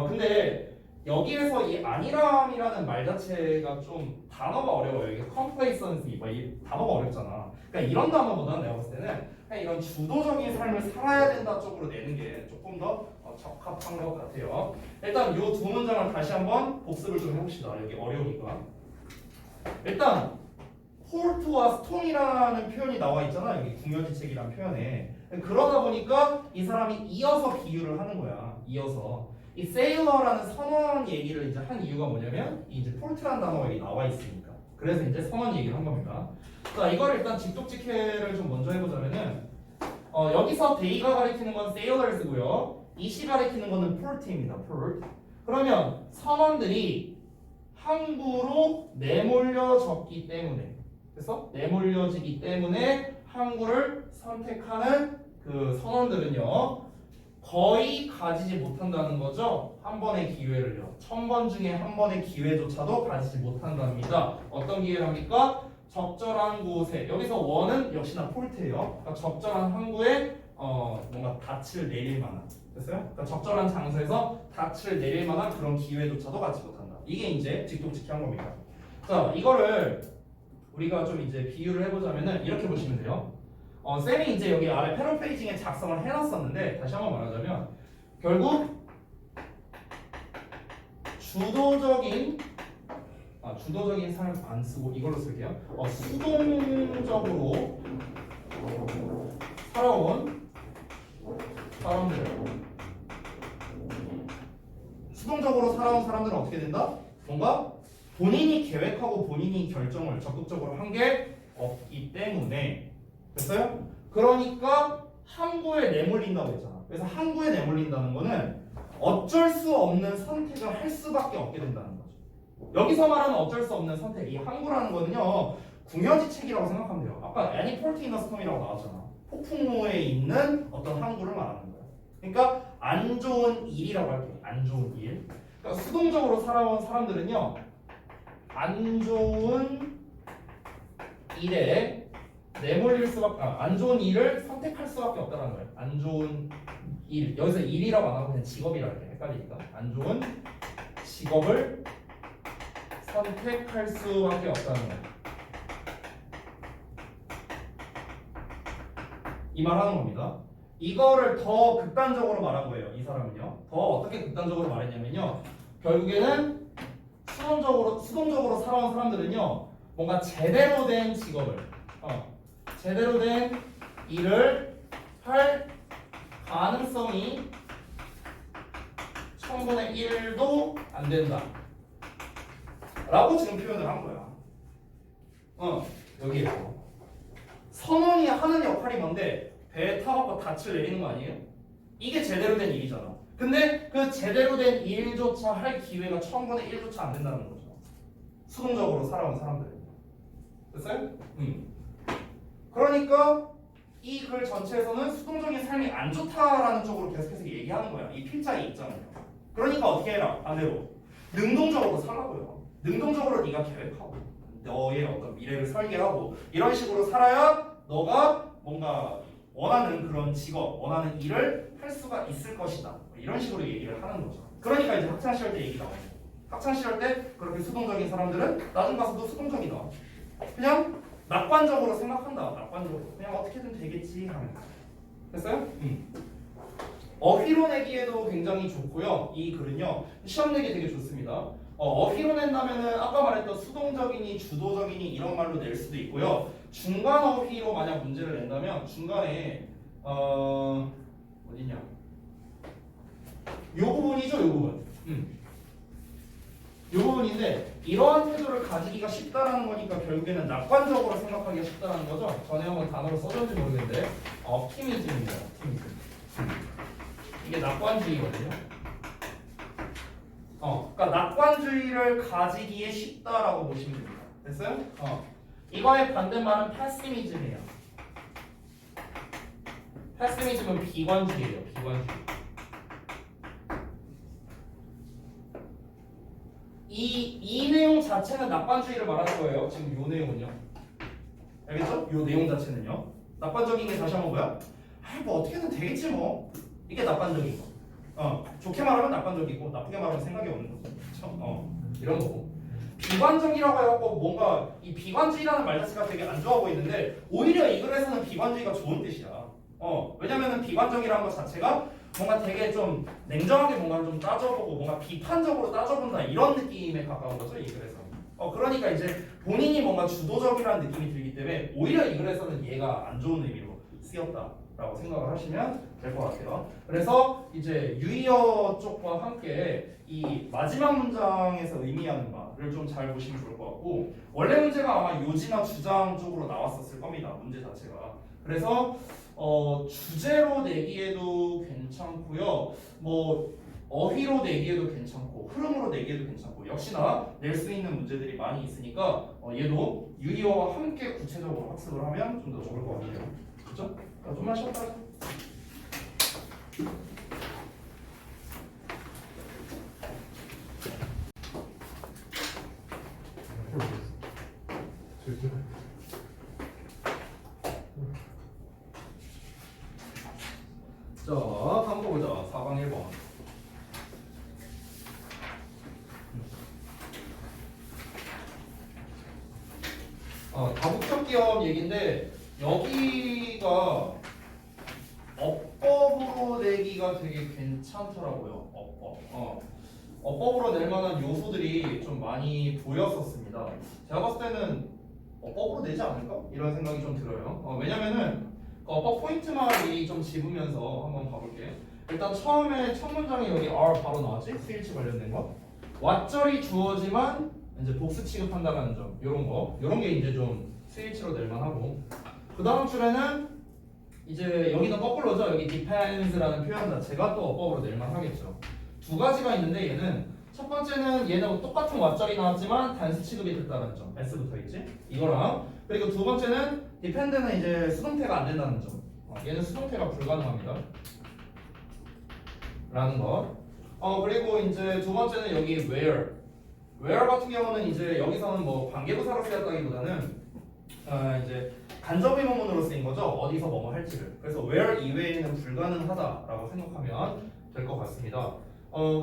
근데 여기에서 이 안일함이라는 말 자체가 좀 단어가 어려워요. 이게 complacency 뭐 이 단어가 어렵잖아. 그러니까 이런 단어보다는 내가 봤을 때는 그냥 이런 주도적인 삶을 살아야 된다 쪽으로 내는 게 조금 더 적합한 것 같아요. 일단 이 두 문장을 다시 한번 복습을 좀 해봅시다. 여기 어려우니까. 일단 폴트와 스톤이라는 표현이 나와 있잖아. 여기 궁여지책이라는 표현에. 그러다 보니까 이 사람이 이어서 비유를 하는 거야. 이어서. 이 세일러라는 선원 얘기를 이제 한 이유가 뭐냐면 이제 폴트라는 단어가 여기 나와 있으니까. 그래서 이제 선원 얘기를 한 겁니다. 자, 이걸 일단 직독직해를 좀 먼저 해보자면은 여기서 they가 가리키는 건 sailors고요. 이시 가리키는 거는 폴트입니다. 폴트. 그러면 선원들이 항구로 내몰려졌기 때문에, 그래서 내몰려지기 때문에 항구를 선택하는 그 선원들은요 거의 가지지 못한다는 거죠. 한 번의 기회를요. 1000번 중에 한 번의 기회조차도 가지지 못한답니다. 어떤 기회를 합니까? 적절한 곳에, 여기서 원은 역시나 폴트예요. 그러니까 적절한 항구에 뭔가 닻을 내릴 만한, 됐어요? 그러니까 적절한 장소에서 닻을 내릴 만한 그런 기회조차도 갖지 못한다. 이게 이제 직독직해한 겁니다. 자, 이거를 우리가 좀 이제 비유를 해보자면은 이렇게 보시면 돼요. 쌤이 이제 여기 아래 패러프레이징에 작성을 해놨었는데 다시 한번 말하자면 결국 주도적인 삶 안 쓰고 이걸로 쓸게요. 수동적으로 살아온 사람들, 수동적으로 살아온 사람들은 어떻게 된다? 뭔가 본인이 계획하고 본인이 결정을 적극적으로 한 게 없기 때문에, 됐어요? 그러니까 항구에 내몰린다고 했잖아. 그래서 항구에 내몰린다는 거는 어쩔 수 없는 선택을 할 수밖에 없게 된다는 거죠. 여기서 말하는 어쩔 수 없는 선택, 이 항구라는 거는요 궁여지책이라고 생각하면 돼요. 아까 애니폴티너스톰이라고 나왔잖아. 폭풍우에 있는 어떤 항구를 말하는 거야. 그러니까 안 좋은 일이라고 할게요. 안 좋은 일. 그러니까 수동적으로 살아온 사람들은요 안 좋은 일에 내몰릴 수밖에, 안 좋은 일을 선택할 수밖에 없다는 거예요. 안 좋은 일, 여기서 일이라고 안 하고 그냥 직업이라고 할게요. 헷갈리니까. 안 좋은 직업을 선택할 수밖에 없다는 거예요. 이 말 하는 겁니다. 이거를 더 극단적으로 말한 거예요. 이 사람은요. 더 어떻게 극단적으로 말했냐면요. 결국에는 수동적으로 살아온 사람들은요. 뭔가 제대로 된 직업을, 제대로 된 일을 할 가능성이 1000분의 1도 안 된다 라고 지금 표현을 한 거야. 여기에서 선원이 하는 역할이 뭔데 배에 타갖고 닻을 내리는 거 아니에요? 이게 제대로 된 일이잖아. 근데 그 제대로 된 일조차 할 기회가 1000분의 1조차 안 된다는 거죠. 수동적으로 살아온 사람들. 됐어요? 그러니까 이 글 전체에서는 수동적인 삶이 안 좋다라는 쪽으로 계속해서 얘기하는 거야. 이 필자의 입장은요. 그러니까 어떻게 해라? 반대로 능동적으로 살라고요. 능동적으로 네가 계획하고 너의 어떤 미래를 설계하고 이런 식으로 살아야 너가 뭔가 원하는 그런 직업, 원하는 일을 할 수가 있을 것이다. 이런 식으로 얘기를 하는 거죠. 그러니까 이제 학창 시절 때 얘기 나오는 거예요. 학창 시절 때 그렇게 수동적인 사람들은 나중 가서도 수동적이다. 그냥 낙관적으로 생각한다. 낙관적으로. 그냥 어떻게든 되겠지 하는 거. 됐어요? 어휘로 내기에도 굉장히 좋고요. 이 글은요. 시험 내기 되게 좋습니다. 어휘로 낸다면은 아까 말했던 수동적이니 주도적이니 이런 말로 낼 수도 있고요. 중간 어휘로 만약 문제를 낸다면 중간에 어디냐? 요 부분이죠, 요 부분. 이 부분인데 이러한 태도를 가지기가 쉽다라는 거니까 결국에는 낙관적으로 생각하기가 쉽다라는 거죠. 전에 한번 단어로 써줬는지 모르겠는데 옵티미즘입니다. 옵티미즘. 이게 낙관주의거든요. 그러니까 낙관주의를 가지기에 쉽다라고 보시면 됩니다. 됐어요? 이거의 반대말은 패시미즘이에요. 패시미즘은 비관주의예요. 비관주의. 이 내용 자체는 낙관주의를 말하는 거예요. 지금 요 내용은요. 알겠죠? 요 내용 자체는요. 낙관적인 게 다시 한번 뭐야? 뭐 어떻게든 되겠지 뭐. 이게 낙관적인 거. 좋게 말하면 낙관적이고 나쁘게 말하면 생각이 없는 거죠. 그렇죠? 이런 거고. 비관적이라고 해갖고 뭔가 이 비관주의라는 말 자체가 되게 안 좋아 보이는데 오히려 이 글에서는 비관주의가 좋은 뜻이야. 왜냐면은 비관적이라는 것 자체가 뭔가 되게 좀 냉정하게 뭔가를 좀 따져보고 뭔가 비판적으로 따져본다 이런 느낌에 가까운 거죠 이 글에서. 그러니까 이제 본인이 뭔가 주도적이라는 느낌이 들기 때문에 오히려 이 글에서는 얘가 안 좋은 의미로 쓰였다라고 생각을 하시면 될 것 같아요. 그래서 이제 유의어 쪽과 함께 이 마지막 문장에서 의미하는 바를 좀 잘 보시면 좋을 것 같고 원래 문제가 아마 요지나 주장 쪽으로 나왔었을 겁니다. 문제 자체가. 그래서 주제로 내기에도 괜찮고요. 뭐 어휘로 내기에도 괜찮고 흐름으로 내기에도 괜찮고 역시나 낼 수 있는 문제들이 많이 있으니까 얘도 유의어와 함께 구체적으로 학습을 하면 좀 더 좋을 것 같아요. 그렇죠? 좀만 쉬었다. 자, 한번 보자. 4강 1번. 다국적 얘기인데 여기가 어법으로 내기가 되게 괜찮더라고요. 어법으로 낼 만한 요소들이 좀 많이 보였었습니다. 제가 봤을 때는 어법으로 내지 않을까? 이런 생각이 좀 들어요. 왜냐면은 어법 포인트말이 좀 집으면서 한번 봐볼게. 일단 처음에 첫 문장에 여기 R 바로 나왔지? 스위치 관련된 거. 왓절이 주어지만 이제 복수 취급한다는 점, 요런 게 이제 좀 스위치로 낼만하고. 그 다음 줄에는 이제 여기는 거꾸로죠. 여기 depends라는 표현 자체가 또 어법으로 낼만하겠죠. 두 가지가 있는데 얘는 첫 번째는 얘는 똑같은 왓절이 나왔지만 단수 취급이 됐다는 점, S부터 있지? 이거랑 그리고 두 번째는 depend는 이제 수동태가 안 된다는 점. 얘는 수동태가 불가능합니다. 라는 것. 그리고 이제 두 번째는 여기 where. where 같은 경우는 이제 여기서는 뭐 관계부사로 쓰였다기보다는 이제 간접 의문문으로 쓰인 거죠. 어디서 뭐뭐 할지를. 그래서 where 이외에는 불가능하다라고 생각하면 될 것 같습니다.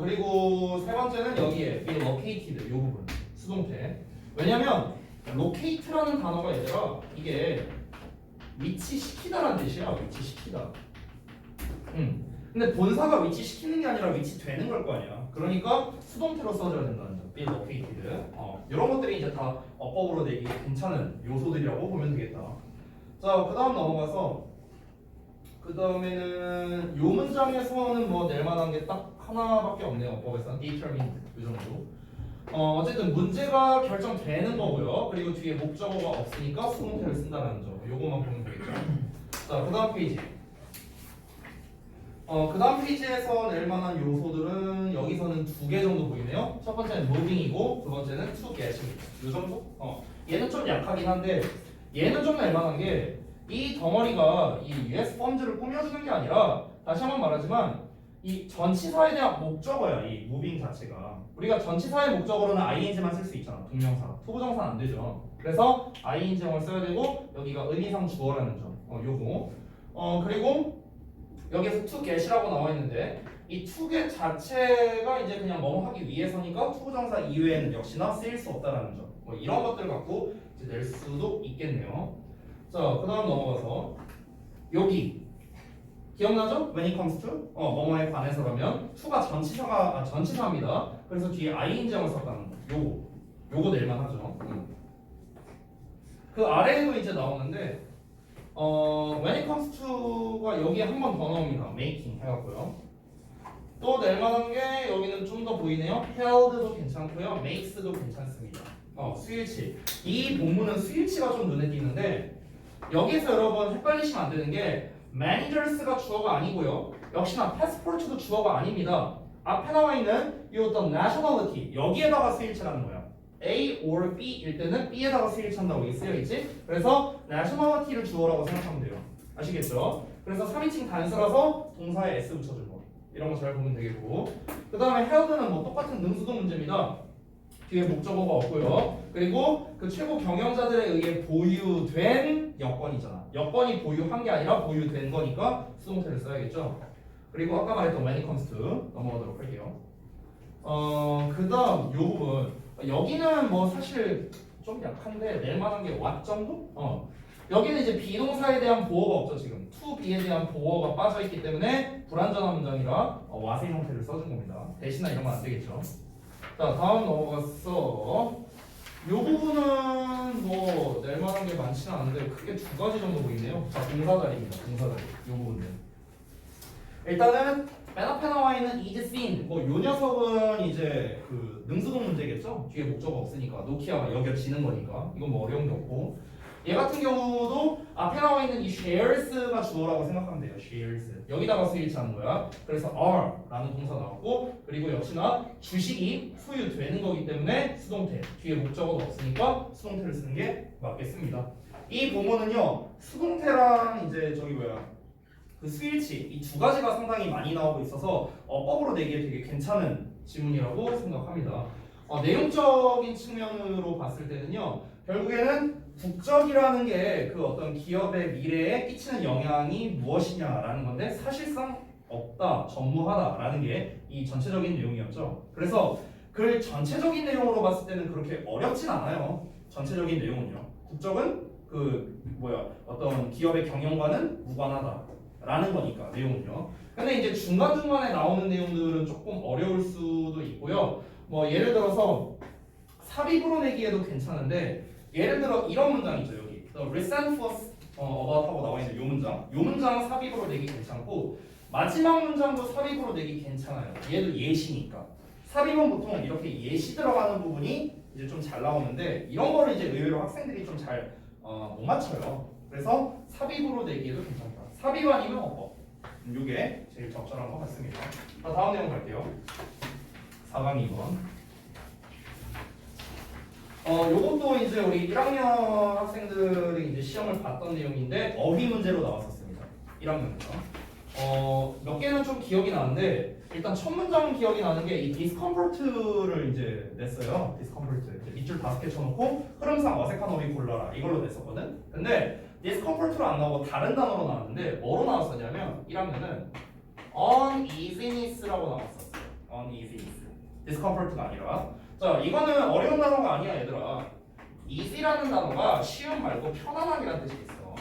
그리고 세 번째는 여기에 be located 이 부분 수동태. 왜냐면 locate라는 단어가 얘들아 이게 위치시키다라는 뜻이야. 위치시키다. 근데 본사가 위치시키는 게 아니라 위치되는 걸 거 아니야. 그러니까 수동태로 써줘야 된다는 점. be located. 이런 것들이 이제 다 어법으로 내기 괜찮은 요소들이라고 보면 되겠다. 자, 그 다음 넘어가서 그 다음에는 요 문장에서는 뭐 낼 만한 게 딱 하나밖에 없네요. 어법에서는 determined 이 정도. 어쨌든 문제가 결정되는 거고요. 그리고 뒤에 목적어가 없으니까 수동태를 쓴다는 점. 요거만 보면 되겠죠. 자, 그 다음 페이지. 그 다음 페이지에서 낼 만한 요소들은 여기서는 두 개 정도 보이네요. 첫 번째는 moving이고 두 번째는 to get입니다. 요 정도? 얘는 좀 약하긴 한데 얘는 좀 낼 만한 게 이 덩어리가 이 US 펀즈를 꾸며주는 게 아니라 다시 한번 말하지만 이 전치사에 대한 목적어야. 이 moving 자체가 우리가 전치사의 목적어로는 ing만 쓸 수 있잖아. 동명사. 투부정사는 안 되죠. 그래서 ing형을 써야 되고 여기가 의미상 주어라는 점. 요거. 그리고 여기에서 to get이라고 나와 있는데 이 to get 자체가 이제 그냥 뭐뭐 하기 위해서니까 투부정사 이외에는 역시나 쓰일 수 없다라는 점. 뭐 이런 것들 갖고 이제 낼 수도 있겠네요. 자, 그 다음 넘어가서 여기 기억나죠? When it comes to 뭐뭐에 관해서라면 to가 전치사입니다. 그래서 뒤에 ing형을 썼다는 거. 요거 낼만하죠. 그 아래에도 이제 나오는데 when it comes to가 여기에 한 번 더 나옵니다. making 해갖고요. 또 낼만한 게 여기는 좀 더 보이네요. held도 괜찮고요. makes도 괜찮습니다. 수일치. 이 본문은 수일치가 좀 눈에 띄는데 여기서 여러분 헷갈리시면 안 되는 게 managers가 주어가 아니고요. 역시나 passport도 주어가 아닙니다. 앞에 나와 있는 이 어떤 nationality 여기에다가 수일치라는 거야. A or B일 때는 B에다가 수일치한다고 여기 쓰여 있지. 그래서 nationality를 주어라고 생각하면 돼요. 아시겠죠? 그래서 3인칭 단수라서 동사에 S 붙여준 거. 이런 거 잘 보면 되겠고. 그 다음에 held는 뭐 똑같은 능수동 문제입니다. 뒤에 목적어가 없고요. 그리고 그 최고 경영자들에 의해 보유된 여건이잖아. 여건이 보유한 게 아니라 보유된 거니까 수동태를 써야겠죠. 그리고 아까 말했던 when it comes to 넘어가도록 할게요. 그 다음 요 부분 여기는 뭐 사실 좀 약한데 낼 만한 게 what 정도? 여기는 이제 비동사에 대한 보어가 없죠. 지금 to be에 대한 보어가 빠져있기 때문에 불완전한 문장이라 what의 형태를 써준 겁니다. 대신에 이러면 안 되겠죠. 자, 다음 넘어갔어. 요 부분은 뭐 낼만한 게 많지는 않은데 크게 두 가지 정도 보이네요. 자, 동사자리입니다. 동사자리. 요 부분들. 일단은 맨 앞에 나와 있는 is seen. 뭐 요 녀석은 이제 그 능수동 문제겠죠. 뒤에 목적어 없으니까 노키아가 여겨지는 거니까 이건 뭐 어려운 게 없고. 얘 같은 경우도 앞에 나와 있는 이 shares가 주어라고 생각하면 돼요. shares. 여기다가 수일치하는 거야. 그래서 are라는 동사 나왔고 그리고 역시나 주식이 소유되는 거기 때문에 수동태. 뒤에 목적어도 없으니까 수동태를 쓰는 게 맞겠습니다. 이 부분은요. 수동태랑 이제 그 수일치 이 두 가지가 상당히 많이 나오고 있어서 어법으로 내기에 되게 괜찮은 지문이라고 생각합니다. 내용적인 측면으로 봤을 때는요. 결국에는 국적이라는 게 그 어떤 기업의 미래에 끼치는 영향이 무엇이냐라는 건데 사실상 없다, 전무하다라는 게 이 전체적인 내용이었죠. 그래서 그 전체적인 내용으로 봤을 때는 그렇게 어렵진 않아요. 전체적인 내용은요. 국적은 어떤 기업의 경영과는 무관하다라는 거니까 내용은요. 근데 이제 중간중간에 나오는 내용들은 조금 어려울 수도 있고요. 뭐 예를 들어서 삽입으로 내기에도 괜찮은데 예를 들어 이런 문장 있죠. 여기 The resentful about 하고 나와 있는 요 문장 삽입으로 내기 괜찮고 마지막 문장도 삽입으로 내기 괜찮아요. 얘도 예시니까 삽입은 보통 이렇게 예시 들어가는 부분이 이제 좀 잘 나오는데 이런 거를 이제 의외로 학생들이 좀 잘 못 맞춰요. 그래서 삽입으로 내기에도 괜찮다. 삽입 아니면 어법. 요게 제일 적절한 것 같습니다. 자, 다음 내용 갈게요. 4강 2번. 요것도 이제 우리 1학년 학생들이 이제 시험을 봤던 내용인데 어휘 문제로 나왔었습니다. 1학년에서. 몇 개는 좀 기억이 나는데 일단 첫 문장은 기억이 나는 게 이 discomfort를 이제 냈어요. discomfort. 밑줄 5개 쳐놓고 흐름상 어색한 어휘 골라라 이걸로 냈었거든. 근데 discomfort로 안 나오고 다른 단어로 나왔는데 뭐로 나왔었냐면 1학년은 uneasiness라고 나왔었어요. uneasiness. discomfort가 아니라. 자, 이거는 어려운 단어가 아니야, 얘들아. easy라는 단어가 쉬움 말고 편안함이라는 뜻이 있어.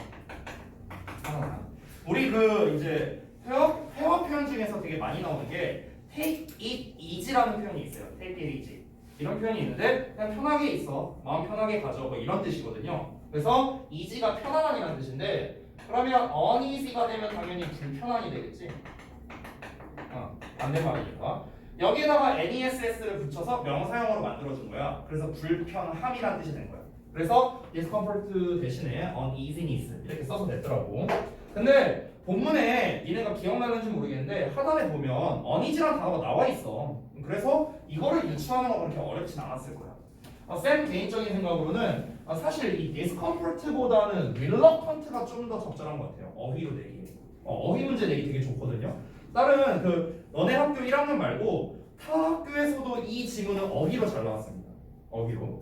편안함. 우리 이제 회화 표현 중에서 되게 많이 나오는 게 take it easy라는 표현이 있어요. take it easy. 이런 표현이 있는데 그냥 편하게 있어. 마음 편하게 가져. 뭐 이런 뜻이거든요. 그래서 easy가 편안함이라는 뜻인데 그러면 uneasy가 되면 당연히 불편함이 되겠지. 반대말이니까. 여기에다가 ness를 붙여서 명사형으로 만들어준 거야. 그래서 불편함이라는 뜻이 된 거야. 그래서 discomfort 대신에 uneasiness 이렇게 써서 됐더라고. 근데 본문에 니네가 기억나는지 모르겠는데 하단에 보면 uneasy라는 단어가 나와 있어. 그래서 이거를 유추하는 거 그렇게 어렵진 않았을 거야. 쌤 개인적인 생각으로는 사실 이 discomfort보다는 reluctant가 좀 더 적절한 것 같아요. 어휘로 내기. 어휘 문제 내기 되게 좋거든요. 다른 너네 학교 1학년 말고 타 학교에서도 이 지문은 어휘로 잘 나왔습니다. 어휘로.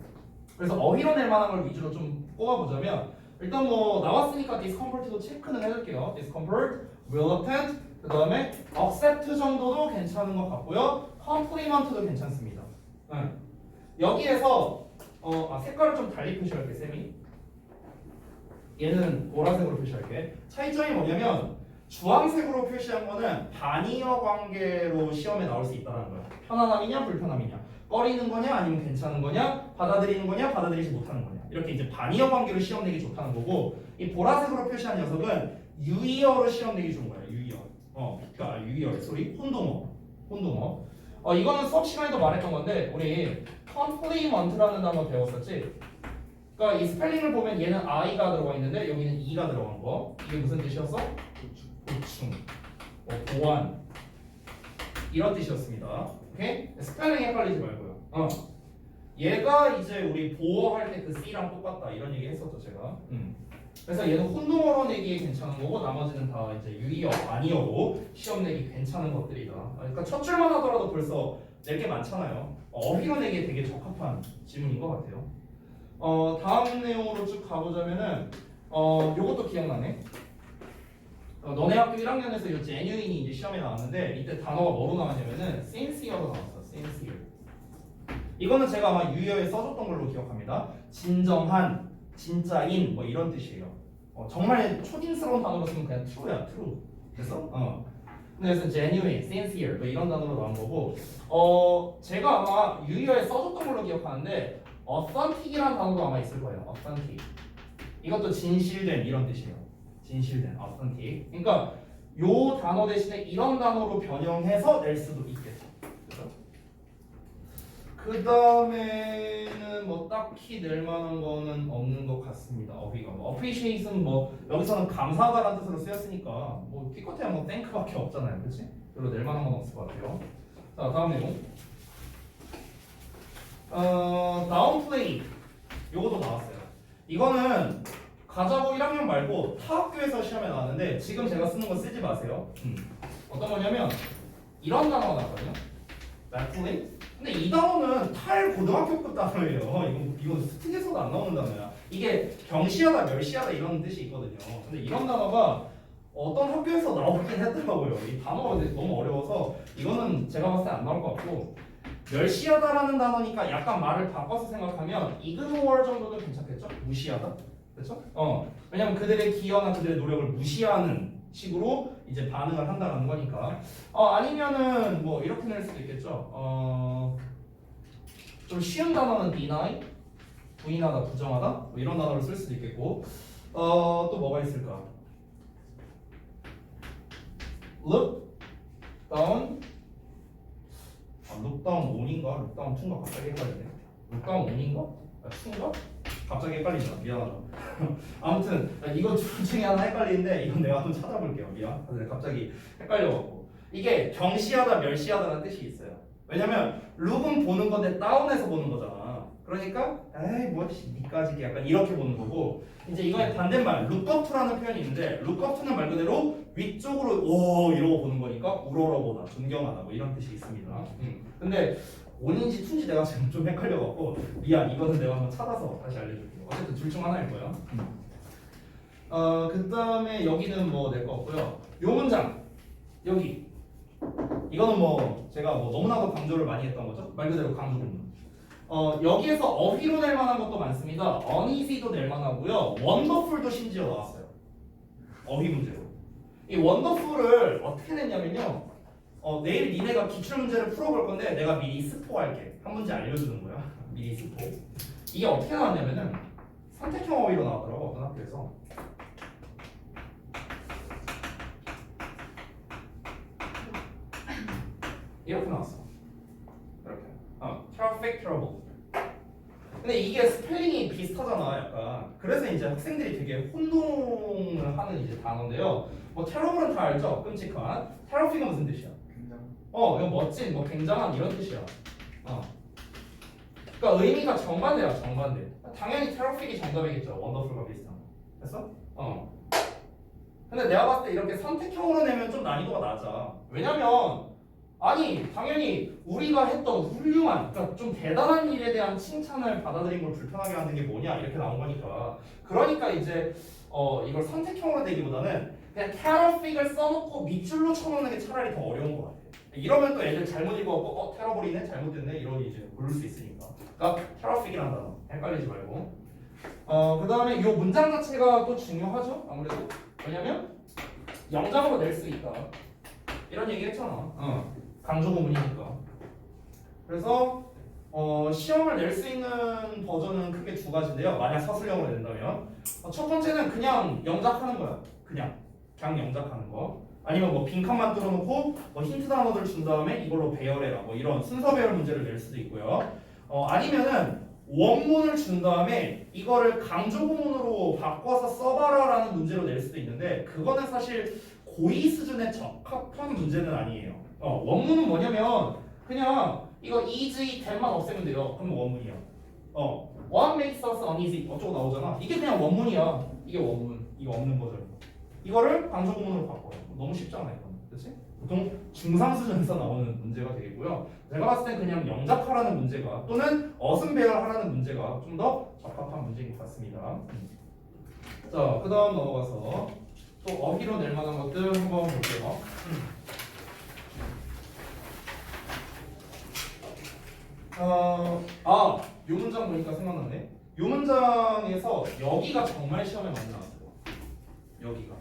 그래서 어휘로 낼 만한 걸 위주로 좀 꼽아보자면 일단 뭐 나왔으니까 discomfort도 체크는 해둘게요. discomfort, reluctant, 그 다음에 accept 정도도 괜찮은 것 같고요. compliment도 괜찮습니다. 여기에서 색깔을 좀 달리 표시할게 쌤이. 얘는 보라색으로 표시할게. 차이점이 뭐냐면 주황색으로 표시한 거는 반의어 관계로 시험에 나올 수 있다는 거야. 편안함이냐 불편함이냐, 꺼리는 거냐 아니면 괜찮은 거냐, 받아들이는 거냐 받아들이지 못하는 거냐, 이렇게 이제 반의어 관계로 시험 내기 좋다는 거고, 이 보라색으로 표시한 녀석은 유의어로 시험 내기 좋은 거야. 유의어. 그러니까 유의어 소리 혼동어. 이거는 수업 시간에도 말했던 건데 우리 compliment라는 단어 배웠었지. 그러니까 이 스펠링을 보면 얘는 i가 들어가 있는데 여기는 e가 들어간 거. 이게 무슨 뜻이었어? 보충, 보완 이런 뜻이었습니다. 오케이? 스펠링 헷갈리지 말고요. 얘가 이제 우리 보어할 때 그 C랑 똑같다 이런 얘기 했었죠 제가. 그래서 얘는 혼동어로 내기 괜찮은 거고 나머지는 다 이제 유의어, 반의어로 시험 내기 괜찮은 것들이다. 그러니까 첫 줄만 하더라도 벌써 낼 게 많잖아요. 어휘로 내기에 되게 적합한 지문인 것 같아요. 다음 내용으로 쭉 가보자면은 요것도 기억나네. 너네 학교 1학년에서 이 genuine이 이제 시험에 나왔는데 이때 단어가 뭐로 나왔냐면은 sincere로 나왔어. sincere. 이거는 제가 아마 유의어에 써줬던 걸로 기억합니다. 진정한, 진짜인 뭐 이런 뜻이에요. 정말 초딩스러운 단어로 쓰면 그냥 true야, true. 그래서 그래서 genuine, sincere 뭐 이런 단어로 나온 거고, 제가 아마 유의어에 써줬던 걸로 기억하는데 authentic이라는 단어도 아마 있을 거예요. authentic. 이것도 진실된 이런 뜻이에요. 진실된, authentic. 그러니까 요 단어 대신에 이런 단어로 변형해서 낼 수도 있겠죠. 그 다음에는 뭐 딱히 낼 만한 거는 없는 것 같습니다. 어휘가 뭐 appreciate은 뭐 여기서는 감사하다라는 뜻으로 쓰였으니까 뭐 기껏해야 뭐 thank밖에 없잖아요, 그렇지? 별로 낼 만한 건 없을 것 같아요. 자, 다음 내용. downplay. 요것도 나왔어요. 이거는 가자고 1학년 말고 타 학교에서 시험에 나왔는데 지금 제가 쓰는 거 쓰지 마세요. 어떤 거냐면 이런 단어가 나왔거든요. downplay. 근데 이 단어는 탈 고등학교급 단어예요. 이거 스틱에서도 안 나오는 단어야. 이게 경시하다, 멸시하다 이런 뜻이 있거든요. 근데 이런 단어가 어떤 학교에서 나오긴 했더라고요. 이 단어가 너무 어려워서 이거는 제가 봤을 때 안 나올 것 같고, 멸시하다라는 단어니까 약간 말을 바꿔서 생각하면 ignore 정도는 괜찮겠죠? 무시하다? 그렇죠? 왜냐면 그들의 기여나 그들의 노력을 무시하는 식으로 이제 반응을 한다는 거니까. 아니면은 뭐 이렇게 낼 수도 있겠죠. 좀 쉬운 단어는 deny, 부인하다, 부정하다 뭐 이런 단어를 쓸 수도 있겠고, 또 뭐가 있을까? look down, look down on인가? look down to인가? 갑자기 헷갈리네. look down on인가? to인가? 갑자기 헷갈린다. 미안하다. 아무튼 이거 둘 중에 하나 헷갈리는데 이건 내가 한번 찾아볼게요. 미안. 갑자기 헷갈려갖고. 이게 경시하다, 멸시하다라는 뜻이 있어요. 왜냐면 룩은 보는 건데 다운해서 보는 거잖아. 그러니까 에이 뭐지 니까지 약간 이렇게 보는 거고, 이제 이거의 반대말 lookup라는 표현이 있는데 lookup는 말 그대로 위쪽으로 오 이러고 보는 거니까 우러러보다, 존경하다 뭐 이런 뜻이 있습니다. 근데 원인지 투인지 내가 지금 좀 헷갈려갖고 미안. 이거는 내가 한번 찾아서 다시 알려줄게요. 어쨌든 둘 중 하나일 거야. 그 다음에 여기는 뭐 낼 거 없고요. 요 문장 여기 이거는 뭐 제가 뭐 너무나도 강조를 많이 했던 거죠. 말 그대로 강조 문장. 여기에서 어휘로 낼 만한 것도 많습니다. uneasy도 낼 만하고요. wonderful도 심지어 나왔어요. 어휘 문제로. 이 wonderful을 어떻게 냈냐면요. 내일 니네가 기출문제를 풀어볼 건데 내가 미리 스포할게. 한 문제 알려주는 거야. 미리 스포. 이게 어떻게 나왔냐면은 선택형 어휘로 나왔더라고 어떤 학교에서. 이렇게 나왔어. 이렇게. traffic trouble. 근데 이게 스펠링이 비슷하잖아, 약간. 그래서 이제 학생들이 되게 혼동을 하는 이제 단어인데요. 뭐 terrible은 다 알죠? 끔찍한. terrific은 무슨 뜻이야? 이거 멋진, 뭐 굉장한 이런 뜻이야. 그러니까 의미가 정반대야, 정반대. 당연히 terrific이 정답이겠죠. wonderful과 비슷한 거. 됐어? 근데 내가 봤을 때 이렇게 선택형으로 내면 좀 난이도가 낮아. 왜냐면 아니 당연히 우리가 했던 훌륭한, 그러니까 좀 대단한 일에 대한 칭찬을 받아들인 걸 불편하게 하는 게 뭐냐 이렇게 나온 거니까. 그러니까 이제 이걸 선택형으로 내기보다는 그냥 terrific을 써놓고 밑줄로 쳐놓는 게 차라리 더 어려운 것 같아. 이러면 또 애들 잘못 읽어갖고 테러버리네 잘못됐네 이런 이제 모를 수 있으니까. 그러니까 terrific이라는 단어 헷갈리지 말고. 그 다음에 이 문장 자체가 또 중요하죠. 아무래도 왜냐면 영장으로 낼 수 있다 이런 얘기 했잖아. 강조 구문이니까. 그래서 시험을 낼 수 있는 버전은 크게 두 가지인데요. 만약 서술형으로 낸다면 첫 번째는 그냥 영작하는 거야. 그냥 영작하는 거. 아니면 뭐 빈칸만 뚫어놓고 뭐 힌트 단어들 준 다음에 이걸로 배열해라 뭐 이런 순서 배열 문제를 낼 수도 있고요. 아니면은 원문을 준 다음에 이거를 강조 구문으로 바꿔서 써봐라라는 문제로 낼 수도 있는데 그거는 사실 고의 수준에 적합한 문제는 아니에요. 원문은 뭐냐면 그냥 이거 easy that만 없애면 돼요. 그럼 원문이야. What makes us uneasy 어쩌고 나오잖아. 이게 그냥 원문이야. 이게 원문. 이거 없는 버전. 이거를 강조 구문으로 바꿔요. 너무 쉽잖아 이건. 그렇지? 보통 중상 수준에서 나오는 문제가 되겠고요. 제가 봤을 땐 그냥 영작하라는 문제가 또는 어순 배열하라는 문제가 좀 더 적합한 문제인 것 같습니다. 자, 그 다음 넘어가서 또 어휘로 낼 만한 것들 한번 볼게요. 요 문장 보니까 생각나네. 요 문장에서 여기가 정말 시험에 많이 나왔어요. 여기가.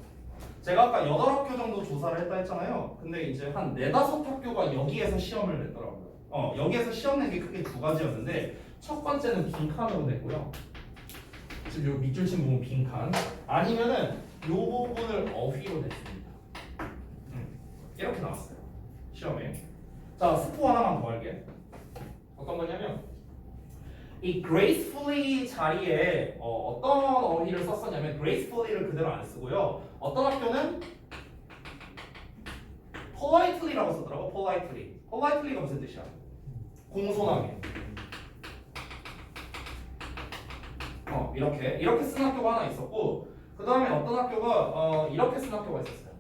제가 아까 8학교 정도 조사를 했다 했잖아요. 근데 이제 한 4-5학교가 여기에서 시험을 냈더라고요. 여기에서 시험 낸 게 크게 두 가지였는데 첫 번째는 빈칸으로 냈고요. 지금 요 밑줄 친 부분 빈칸. 아니면은 요 부분을 어휘로 냈습니다. 이렇게 나왔어요. 시험에. 자, 스포 하나만 더 할게. 어떤 거냐면 이 gracefully 자리에 어떤 어휘를 썼었냐면 gracefully를 그대로 안 쓰고요. 어떤 학교는 politely라고 썼더라고. politely가 무슨 뜻이야? 공손하게. 이렇게 쓴 학교가 하나 있었고 그 다음에 어떤 학교가 이렇게 쓴 학교가 있었어요.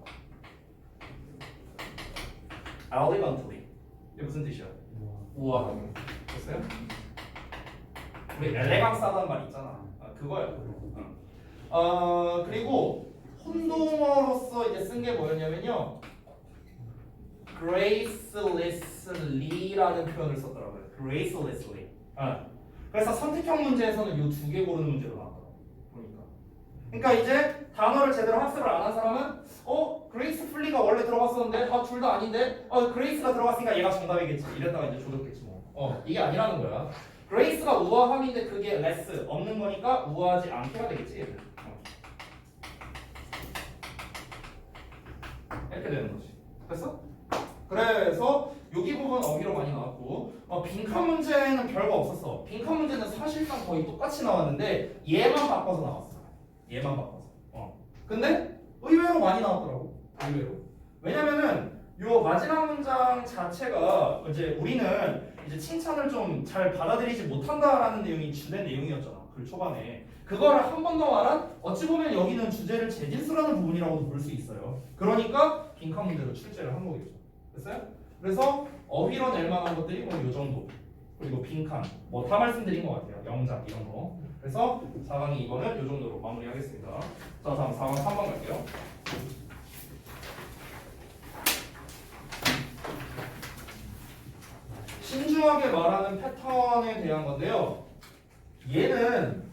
elegantly. 이게 무슨 뜻이야? 우아하게. 됐어요? 우리 엘레강스하다는 말 있잖아. 그거야. 그리고 혼동어로서 이제 쓴 게 뭐였냐면요. gracelessly라는 표현을 썼더라고요. gracelessly. 그래서 선택형 문제에서는 이 두 개 고르는 문제로 나왔더라고요. 보니까. 그러니까 이제 단어를 제대로 학습을 안 한 사람은 gracefully가 원래 들어갔었는데 둘 다 아닌데 grace가 들어갔으니까 얘가 정답이겠지. 이랬다가 이제 조졌겠지 뭐. 이게 아니라는 거야. grace가 우아함인데 그게 less 없는 거니까 우아하지 않게 해야 되겠지. 얘들. 이렇게 되는 거지. 됐어? 그래서 여기 부분 어휘로 많이 나왔고 빈칸 문제는 별거 없었어. 빈칸 문제는 사실상 거의 똑같이 나왔는데 얘만 바꿔서 나왔어. 얘만 바꿔서. 근데 의외로 많이 나왔더라고. 의외로. 왜냐면은 요 마지막 문장 자체가 이제 우리는 이제 칭찬을 좀 잘 받아들이지 못한다라는 내용이 주된 내용이었잖아. 글 초반에. 그거를 한 번 더 말한 어찌 보면 여기는 주제를 재진수라는 부분이라고도 볼 수 있어요. 그러니까 빈칸 문제로 출제를 한 거겠죠. 됐어요? 그래서 어휘로 낼 만한 것들이 요 정도. 그리고 빈칸. 다 말씀드린 것 같아요. 영작 이런 거. 그래서 4강이 이거는 요 정도로 마무리하겠습니다. 자, 다음 4강 3번 갈게요. 신중하게 말하는 패턴에 대한 건데요. 얘는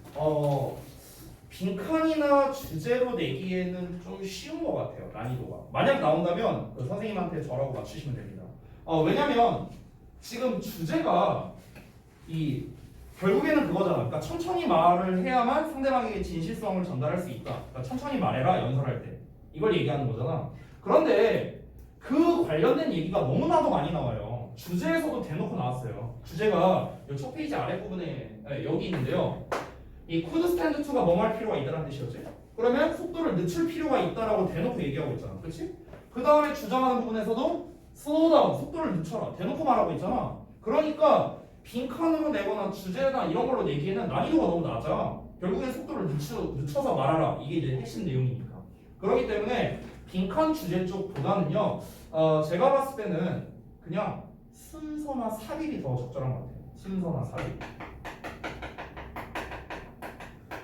빈칸이나 주제로 내기에는 좀 쉬운 것 같아요. 난이도가. 만약 나온다면 선생님한테 저라고 맞추시면 됩니다. 왜냐면 지금 주제가 결국에는 그거잖아. 그러니까 천천히 말을 해야만 상대방에게 진실성을 전달할 수 있다. 그러니까 천천히 말해라 연설할 때. 이걸 얘기하는 거잖아. 그런데 그 관련된 얘기가 너무나도 많이 나와요. 주제에서도 대놓고 나왔어요. 주제가 이 첫 페이지 아랫부분에 여기 있는데요. 이 could stand to가 뭐 할 필요가 있다는 뜻이었지? 그러면 속도를 늦출 필요가 있다라고 대놓고 얘기하고 있잖아. 그렇지? 그 다음에 주장하는 부분에서도 slow down, 속도를 늦춰라. 대놓고 말하고 있잖아. 그러니까 빈칸으로 내거나 주제나 이런 걸로 내기에는 난이도가 너무 낮아. 결국엔 속도를 늦춰서 말하라. 이게 이제 핵심 내용이니까. 그렇기 때문에 빈칸 주제 쪽보다는요. 제가 봤을 때는 그냥 순서나 삽입이 더 적절한 것 같아요. 순서나 삽입.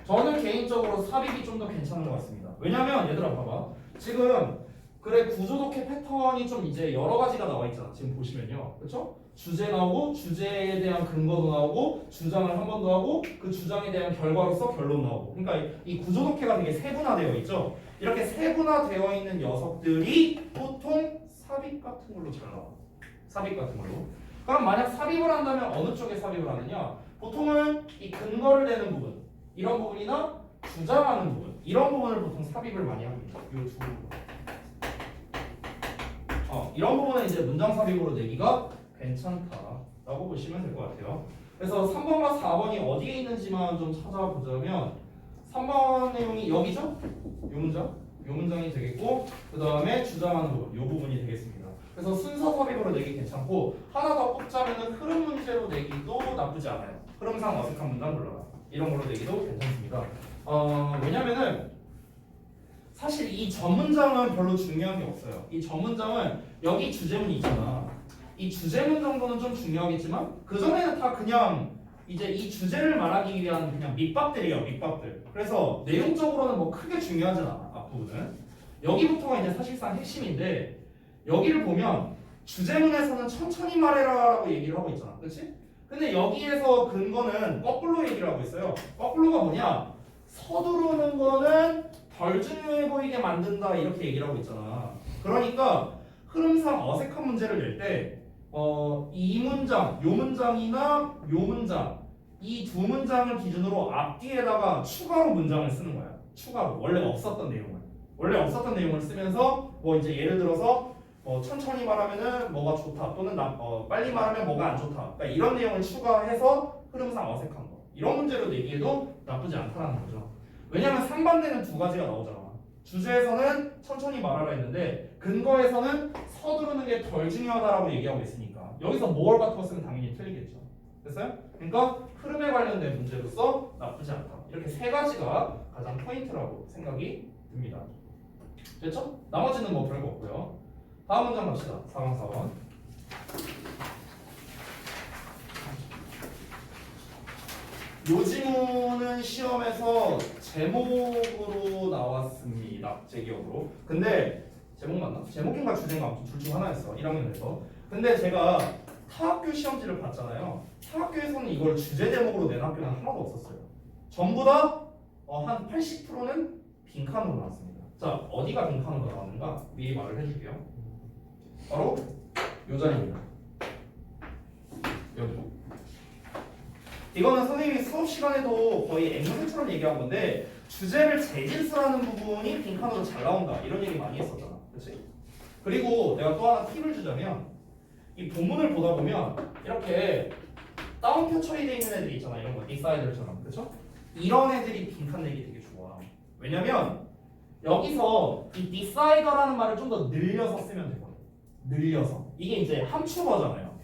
저는 개인적으로 삽입이 좀 더 괜찮은 것 같습니다. 왜냐면 얘들아 봐봐. 지금 그래 구조독해 패턴이 좀 이제 여러 가지가 나와 있잖아. 지금 보시면요. 그렇죠? 주제 나오고 주제에 대한 근거도 나오고 주장을 한 번 더 하고 그 주장에 대한 결과로서 결론 나오고. 그러니까 이 구조독해가 되게 세분화되어 있죠. 이렇게 세분화되어 있는 녀석들이 보통 삽입 같은 걸로 잘 나와. 삽입 같은 걸로. 그럼 만약 삽입을 한다면 어느 쪽에 삽입을 하느냐? 보통은 이 근거를 내는 부분, 이런 부분이나 주장하는 부분, 이런 부분을 보통 삽입을 많이 합니다. 이 두 부분. 이런 부분은 이제 문장 삽입으로 내기가 괜찮다라고 보시면 될 것 같아요. 그래서 3번과 4번이 어디에 있는지만 좀 찾아보자면 3번 내용이 여기죠? 요 문장이 되겠고 그 다음에 주장하는 부분, 요 부분이 되겠습니다. 그래서 순서 삽입으로 내기 괜찮고 하나 더 꼽자면은 흐름 문제로 내기도 나쁘지 않아요. 흐름상 어색한 문장 골라라. 이런 걸로 내기도 괜찮습니다. 왜냐면은 사실 이 전문장은 별로 중요한 게 없어요. 이 전문장은 여기 주제문이 있잖아. 이 주제문 정도는 좀 중요하겠지만 그 전에는 다 그냥 이제 이 주제를 말하기 위한 그냥 밑밥들이에요. 밑밥들. 그래서 내용적으로는 뭐 크게 중요하진 않아. 앞부분은. 여기부터가 이제 사실상 핵심인데 여기를 보면 주제문에서는 천천히 말해라라고 얘기를 하고 있잖아. 그렇지? 근데 여기에서 근거는 거꾸로 얘기를 하고 있어요. 거꾸로가 뭐냐? 서두르는 거는 덜 중요해 보이게 만든다 이렇게 얘기를 하고 있잖아. 그러니까 흐름상 어색한 문제를 낼 때 이 문장, 요 문장이나 요 문장 이 두 문장을 기준으로 앞뒤에다가 추가로 문장을 쓰는 거야. 추가로 원래 없었던 내용을 쓰면서 뭐 이제 예를 들어서 천천히 말하면은 뭐가 좋다 또는 빨리 말하면 뭐가 안 좋다. 그러니까 이런 내용을 추가해서 흐름상 어색한 거 이런 문제로 내기에도 나쁘지 않다는 거죠. 왜냐하면 상반되는 두 가지가 나오잖아. 주제에서는 천천히 말하라 했는데 근거에서는 서두르는 게 덜 중요하다라고 얘기하고 있으니까 여기서 more 같은 거 쓰면 당연히 틀리겠죠. 됐어요? 그러니까 흐름에 관련된 문제로서 나쁘지 않다. 이렇게 세 가지가 가장 포인트라고 생각이 듭니다. 됐죠? 나머지는 뭐 별거 없고요. 다음 문장 갑시다. 4번 4번. 요 지문은 시험에서 제목으로 나왔습니다. 제 기억으로. 근데 제목 맞나? 제목인가 주제인가 아무튼 둘 중 하나였어. 1학년에서. 근데 제가 타학교 시험지를 봤잖아요. 타학교에서는 이걸 주제 제목으로 낸 학교는 하나도 없었어요. 전부 다 한 80%는 빈칸으로 나왔습니다. 자, 어디가 빈칸으로 나왔는가? 미리 말을 해줄게요. 바로 요 자리입니다. 여기. 이거는 선생님이 수업 시간에도 거의 앵무새처럼 얘기한 건데 주제를 재진술하는 부분이 빈칸으로 잘 나온다 이런 얘기 많이 했었잖아. 그렇지? 그리고 내가 또 하나 팁을 주자면 이 본문을 보다 보면 이렇게 다운표 처리되어 있는 애들이 있잖아. 이런 거 디사이더처럼. 그렇죠? 이런 애들이 빈칸 내기 되게 좋아. 왜냐면 여기서 이 디사이더라는 말을 좀 더 늘려서 쓰면 되거든. 늘려서. 이게 이제 함축어잖아요.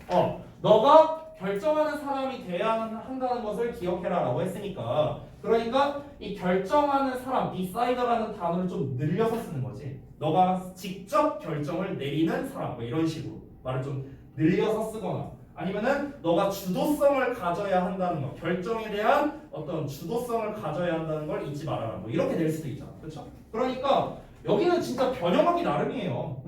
너가 결정하는 사람이 돼야 한다는 것을 기억해라 라고 했으니까 그러니까 이 결정하는 사람, 디사이더라는 단어를 좀 늘려서 쓰는 거지. 너가 직접 결정을 내리는 사람 뭐 이런 식으로 말을 좀 늘려서 쓰거나 아니면은 너가 주도성을 가져야 한다는 거 결정에 대한 어떤 주도성을 가져야 한다는 걸 잊지 말아라 뭐 이렇게 낼 수도 있잖아. 그렇죠? 그러니까 여기는 진짜 변형하기 나름이에요.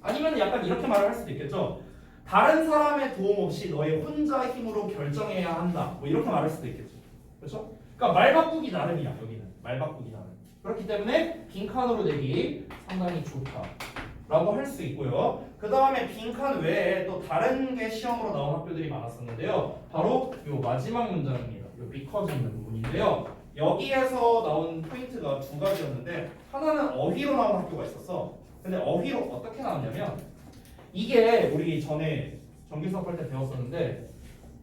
아니면 약간 이렇게 말을 할 수도 있겠죠. 다른 사람의 도움 없이 너의 혼자 힘으로 결정해야 한다. 뭐 이렇게 말할 수도 있겠죠. 그렇죠? 그러니까 말 바꾸기 나름이야. 여기는 말 바꾸기 나름. 그렇기 때문에 빈칸으로 내기 상당히 좋다라고 할 수 있고요. 그 다음에 빈칸 외에 또 다른 게 시험으로 나온 학교들이 많았었는데요. 바로 요 마지막 문장입니다. 요 because 있는 부분인데요. 여기에서 나온 포인트가 두 가지였는데 하나는 어휘로 나온 학교가 있었어. 근데 어휘로 어떻게 나왔냐면 이게 우리 전에 정규 수업할 때 배웠었는데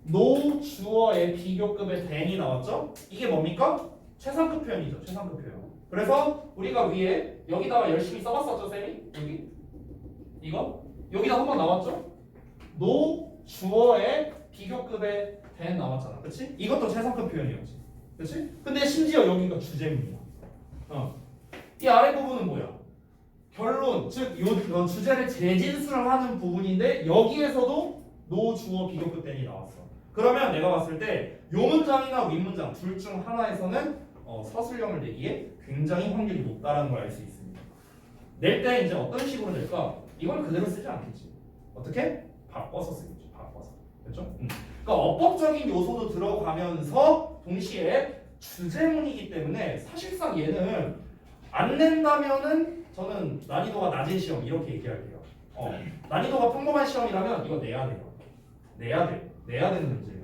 노 주어의 비교급의 than이 나왔죠? 이게 뭡니까? 최상급 표현이죠. 최상급 표현. 그래서 우리가 위에 여기다가 열심히 써봤었죠, 쌤이? 여기 이거 여기다 한번 나왔죠? 노 주어의 비교급의 than 나왔잖아, 그렇지? 이것도 최상급 표현이었지, 그렇지? 근데 심지어 여기가 주제문이야. 이 아래 부분은 뭐야? 결론, 즉 요 주제를 재진술을 하는 부분인데 여기에서도 노 주어 비교급 than이 나왔어. 그러면 내가 봤을 때 요 문장이나 윗문장 둘 중 하나에서는 서술형을 내기에 굉장히 확률이 높다라는 걸 알 수 있습니다. 낼 때 이제 어떤 식으로 낼까? 이걸 그대로 쓰지 않겠지. 어떻게? 바꿔서 쓰겠죠. 바꿔서. 그렇죠? 그러니까 어법적인 요소도 들어가면서 동시에 주제문이기 때문에 사실상 얘는 안 낸다면은 저는 난이도가 낮은 시험 이렇게 얘기할게요. 난이도가 평범한 시험이라면 이거 내야 돼요. 내야 돼. 내야 되는 문제예요.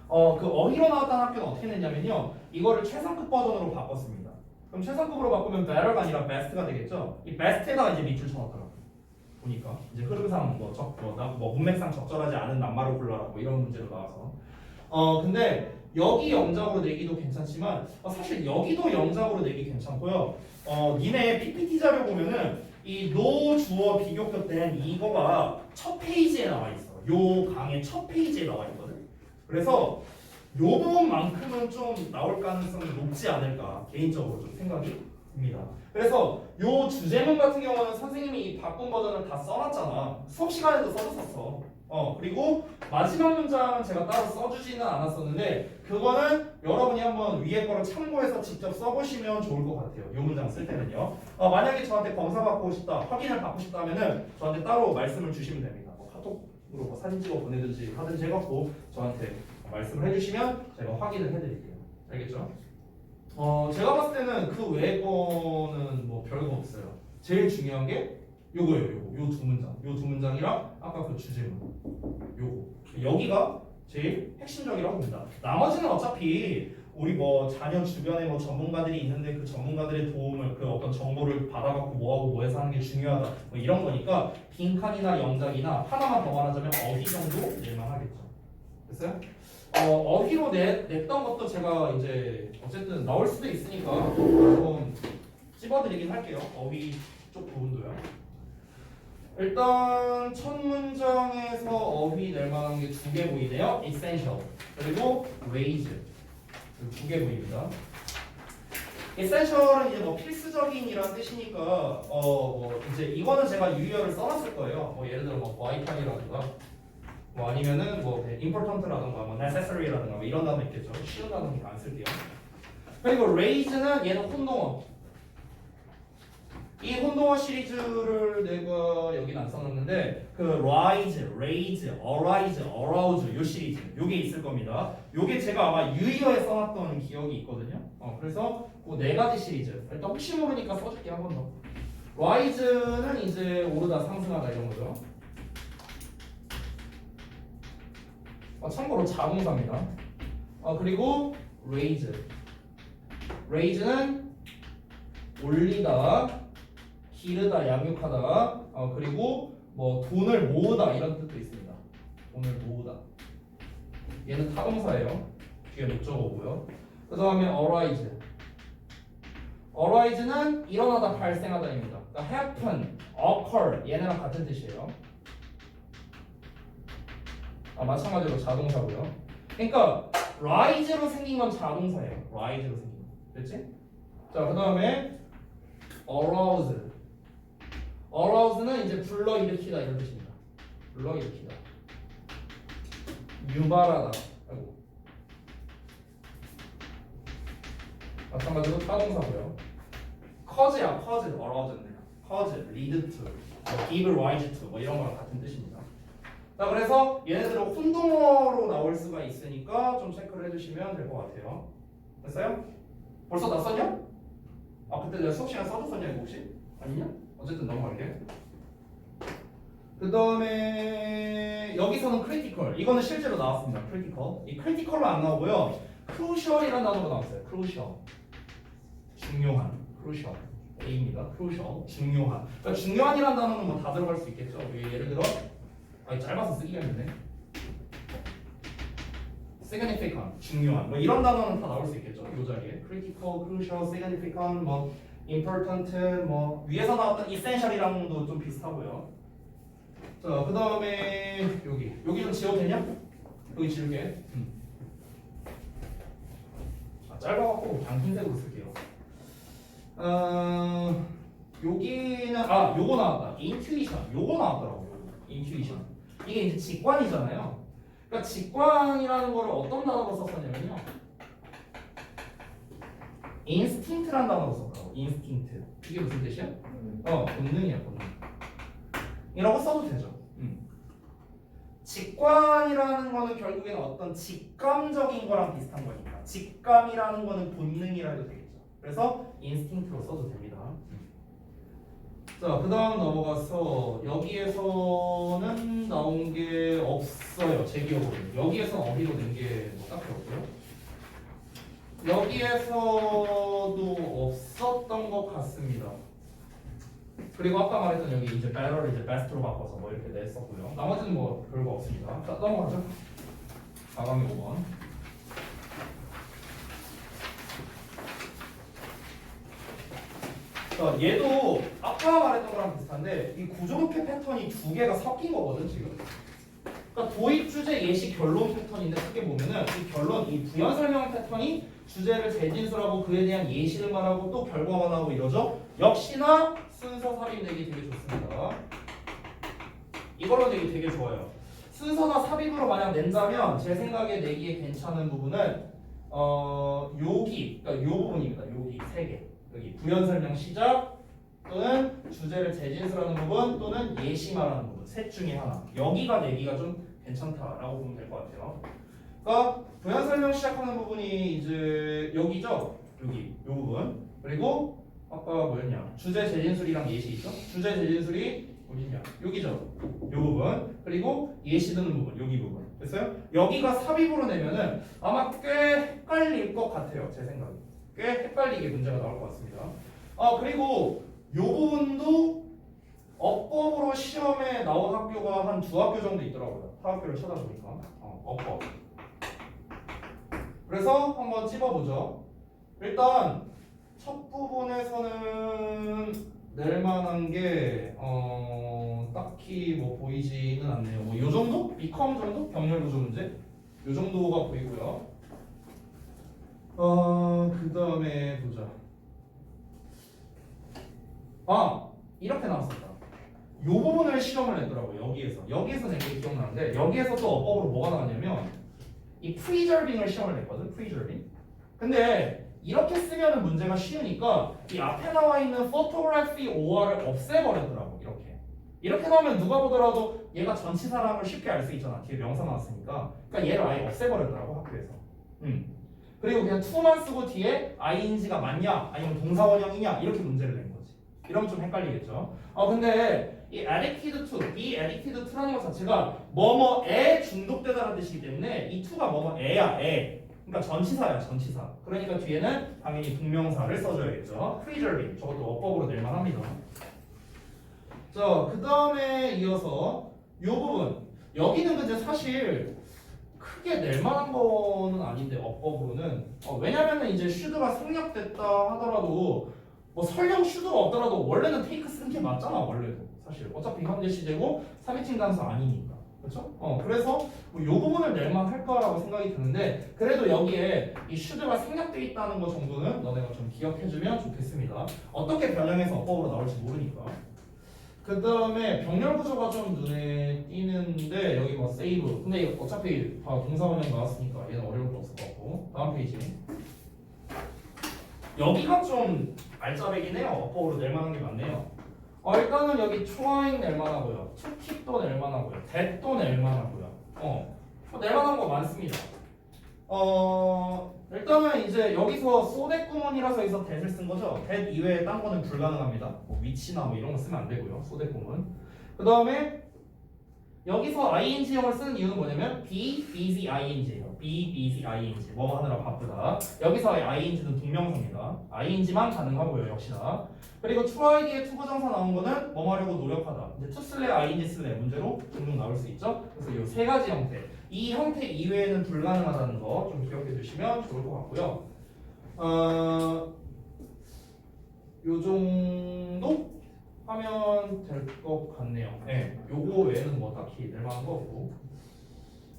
그 어휘로 나왔다는 학교는 어떻게 냈냐면요. 이거를 최상급 버전으로 바꿨습니다. 그럼 최상급으로 바꾸면 better가 아니라 best가 되겠죠. 이 best에다가 이제 밑줄 쳐놨더라고요. 보니까 이제 흐름상 문맥상 적절하지 않은 낱말을 골라라 뭐 이런 문제로 나와서 근데 여기 영작으로 내기도 괜찮지만 사실 여기도 영작으로 내기 괜찮고요. 니네 PPT 자료 보면은 이 노 주어 비교급 than 이거가 첫 페이지에 나와 있어. 요 강의 첫 페이지에 나와 있거든. 그래서 요 부분만큼은 좀 나올 가능성이 높지 않을까 개인적으로 좀 생각이 듭니다. 그래서 요 주제문 같은 경우는 선생님이 이 바꾼 버전을 다 써놨잖아. 수업 시간에도 써줬었어. 그리고 마지막 문장은 제가 따로 써주지는 않았었는데 그거는 여러분이 한번 위에 거를 참고해서 직접 써보시면 좋을 것 같아요. 요 문장 쓸 때는요. 만약에 저한테 검사 받고 싶다, 확인을 받고 싶다면은 저한테 따로 말씀을 주시면 됩니다. 카톡으로 뭐 사진 찍어 보내든지 하든지 해갖고 저한테 말씀을 해주시면 제가 확인을 해드릴게요. 알겠죠? 제가 봤을 때는 그 외의 거는 뭐 별거 없어요. 제일 중요한 게 요거예요. 요 두 문장. 요 두 문장이랑 아까 그 주제문. 요거. 여기가 제일 핵심적이라고 봅니다. 나머지는 어차피 우리 뭐 자녀 주변에 뭐 전문가들이 있는데 그 전문가들의 도움을 그 어떤 정보를 받아갖고 뭐하고 뭐해서 하는 게 중요하다. 뭐 이런 거니까 빈칸이나 영작이나 하나만 더 말하자면 어휘 정도 낼만 하겠죠. 됐어요? 어휘로 냈던 것도 제가 이제 어쨌든 나올 수도 있으니까 좀 찝어드리긴 할게요. 어휘 쪽 부분도요. 일단 첫 문장에서 어휘 낼 만한 게 두 개 보이네요. essential 그리고 raise 두 개 보입니다. essential은 이제 뭐 필수적인이란 뜻이니까 뭐 이제 이거는 제가 유의어를 써놨을 거예요. 뭐 예를 들어 뭐 vital이라든가 뭐 아니면은 뭐 important라든가 뭐 necessary라든가 뭐 이런 단어 있겠죠. 쉬운 단어는 안 쓸게요. 그리고 raise는 얘는 혼동어. 이 혼동어 시리즈를 내가 여기는 안 써놨는데 그 rise, raise, arise, arouse 요 시리즈 요게 있을 겁니다. 요게 제가 아마 유의어에 써놨던 기억이 있거든요. 그래서 그 네 가지 시리즈 일단 혹시 모르니까 써줄게 한 번 더. rise는 이제 오르다 상승하다 이런 거죠. 참고로 자동사입니다. 그리고 raise는 올리다, 기르다, 양육하다. 그리고 뭐 돈을 모으다 이런 뜻도 있습니다. 돈을 모으다. 얘는 타동사예요. 뒤에 목적어고요. 그 다음에 arise는 일어나다, 발생하다입니다. 그러니까 happen, occur 얘네랑 같은 뜻이에요. 마찬가지로 자동사고요. 그러니까 rise로 생긴 건 자동사예요. rise로 생긴 건. 됐지? 자, 그 다음에 arouse는 이제 불러일으키다 이런 뜻입니다. 불러일으키다. 유발하다. 아이고. 마찬가지로 타동사고요. cause야, arouse는 cause, lead to, give rise to 뭐 이런 거랑 같은 뜻입니다. 자, 그래서 얘네들은 혼동어로 나올 수가 있으니까 좀 체크를 해주시면 될 것 같아요. 됐어요? 벌써 다 썼냐? 그때 내가 수업 시간 써줬었냐 이거 혹시? 아니냐? 어쨌든 넘어갈게. 그 다음에 여기서는 critical 이거는 실제로 나왔습니다. critical 이 critical로 안 나오고요. crucial이라는 단어가 나왔어요. crucial 중요한 crucial A입니다. crucial 중요한 그러니까 중요한이라는 단어는 뭐 다 들어갈 수 있겠죠. 예를 들어 아 짧아서 쓰기가 힘드네. significant 중요한 뭐 이런 단어는 다 나올 수 있겠죠. 이 자리에 critical, crucial, significant, 뭐 important, 뭐 위에서 나왔던 essential이랑도 좀 비슷하고요. 자, 그 다음에 여기 좀 지워도 되냐? 여기 지울게. 짧아갖고 그냥 흰색으로 쓸게요. 여기는 요거 나왔다. intuition. 요거 나왔더라고. intuition. 이게 이제 직관이잖아요. 그러니까 직관이라는 거를 어떤 단어로 썼었냐면요. instinct라는 단어로 썼더라고. instinct. 이게 무슨 뜻이야? 본능이야, 본능. 이라고 써도 되죠. 직관이라는 거는 결국에는 어떤 직감적인 거랑 비슷한 거니까 직감이라는 거는 본능이라 해도 되겠죠. 그래서 인스팅트로 써도 됩니다. 자, 그 다음 넘어가서 여기에서는 나온 게 없어요. 제 기억으로는. 여기에서는 어디로 낸 게 딱히 없고요. 여기에서도 없었던 것 같습니다. 그리고 아까 말했던 여기 이제 better를 이제 best로 바꿔서 뭐 이렇게 냈었고요. 나머지는 뭐 별거 없습니다. 자, 넘어가죠. 4강의 5번. 자, 얘도 아까 말했던 거랑 비슷한데 이 구조롭게 패턴이 두 개가 섞인 거거든 지금. 그러니까 도입 주제 예시 결론 패턴인데 크게 보면은 이 결론 이 부연 설명 패턴이 주제를 재진술하고 그에 대한 예시를 말하고 또 결과만 하고 이러죠. 역시나 순서 삽입 내기 되게 좋습니다. 이걸로 내기 되게 좋아요. 순서나 삽입으로 만약 낸다면 제 생각에 내기에 괜찮은 부분은 그러니까 요 부분입니다. 여기 세 개. 여기 부연 설명 시작 또는 주제를 재진술하는 부분 또는 예시 말하는 부분 셋 중에 하나. 여기가 내기가 좀 괜찮다라고 보면 될 것 같아요. 그러니까 부연 설명 시작하는 부분이 이제 여기죠. 여기 요 부분. 그리고 아까 뭐였냐? 주제 재진술이랑 예시 있죠? 주제 재진술이 어디냐? 여기죠. 요 부분. 그리고 예시 드는 부분. 여기 부분. 됐어요? 여기가 삽입으로 내면은 아마 꽤 헷갈릴 것 같아요. 제 생각에. 꽤 헷갈리게 문제가 나올 것 같습니다. 그리고 요 부분도 어법으로 시험에 나온 학교가 한 두 학교 정도 있더라고요. 타 학교를 찾아보니까. 어법. 그래서 한번 찝어보죠. 일단 첫 부분에서는 낼 만한 게 딱히 뭐 보이지는 않네요. 뭐 요 정도? 비컴 정도? 병렬 구조 문제? 요 정도가 보이고요. 그 다음에 보자. 이렇게 나왔었다. 요 부분을 시험을 냈더라고요. 여기에서 낸 게 기억나는데 여기에서 또 어법으로 뭐가 나왔냐면 이 preserving을 시험을 냈거든. preserving. 근데 이렇게 쓰면은 문제가 쉬우니까 이 앞에 나와 있는 photography or를 없애버렸더라고. 이렇게 나오면 누가 보더라도 얘가 전치사라는 걸 쉽게 알 수 있잖아. 뒤에 명사 나왔으니까. 그러니까 얘를 아예 없애버렸더라고 학교에서. 그리고 그냥 to만 쓰고 뒤에 ing가 맞냐 아니면 동사원형이냐 이렇게 문제를 낸 거지. 이러면 좀 헷갈리겠죠. 근데 이 addicted to, 이 addicted to라는 것 자체가 뭐뭐에 중독되다는 뜻이기 때문에 이 to가 뭐뭐에야 에. 그러니까 전치사야 전치사. 그러니까 뒤에는 당연히 동명사를 써줘야겠죠. preserving 저것도 어법으로 낼 만합니다. 자, 그 다음에 이어서 요 부분 여기는 근데 사실 크게 낼 만한 거는 아닌데 어법으로는 왜냐면은 이제 should가 생략됐다 하더라도 뭐 설령 should가 없더라도 원래는 take 쓴 게 맞잖아. 원래도 사실 어차피 현재 시제고 3인칭 단수 아니니까 그렇죠? 그래서 뭐 요 부분을 낼 만할까라고 생각이 드는데 그래도 여기에 이 should가 생략돼 있다는 거 정도는 너네가 좀 기억해주면 좋겠습니다. 어떻게 변형해서 어법으로 나올지 모르니까. 그 다음에 병렬 구조가 좀 눈에 띄는데 여기 뭐 save 근데 이거 어차피 다 동사원형 나왔으니까 얘는 어려울 거 없을 것 같고 다음 페이지 여기가 좀 알짜배긴 해요. 어법으로 낼 만한 게 많네요. 일단은 여기 trying 낼 만하고요 to keep도 낼 만하고요 that도 낼 만하고요 낼 만한 거 많습니다. 일단은 이제 여기서 so that 구문이라서 여기서 that을 쓴 거죠. that 이외에 딴 거는 불가능합니다. 뭐 위치나 뭐 이런 거 쓰면 안 되고요. so that 구문. 그 다음에 여기서 ing형을 쓰는 이유는 뭐냐면 be, busy, ing예요. be, busy, ing. 뭐 하느라 바쁘다. 여기서 ing는 동명사입니다. ing만 가능하고요, 역시나. 그리고 try에 to 부정사 나온 거는 뭐 하려고 노력하다. 이제 to 쓸래, ing 쓸래 문제로 종종 나올 수 있죠. 그래서 이 세 가지 형태. 이 형태 이외에는 불가능하다는 거 좀 기억해 두시면 좋을 것 같고요. 요 정도 하면 될 것 같네요. 네, 요거 외에는 뭐 딱히 낼 만한 거 없고,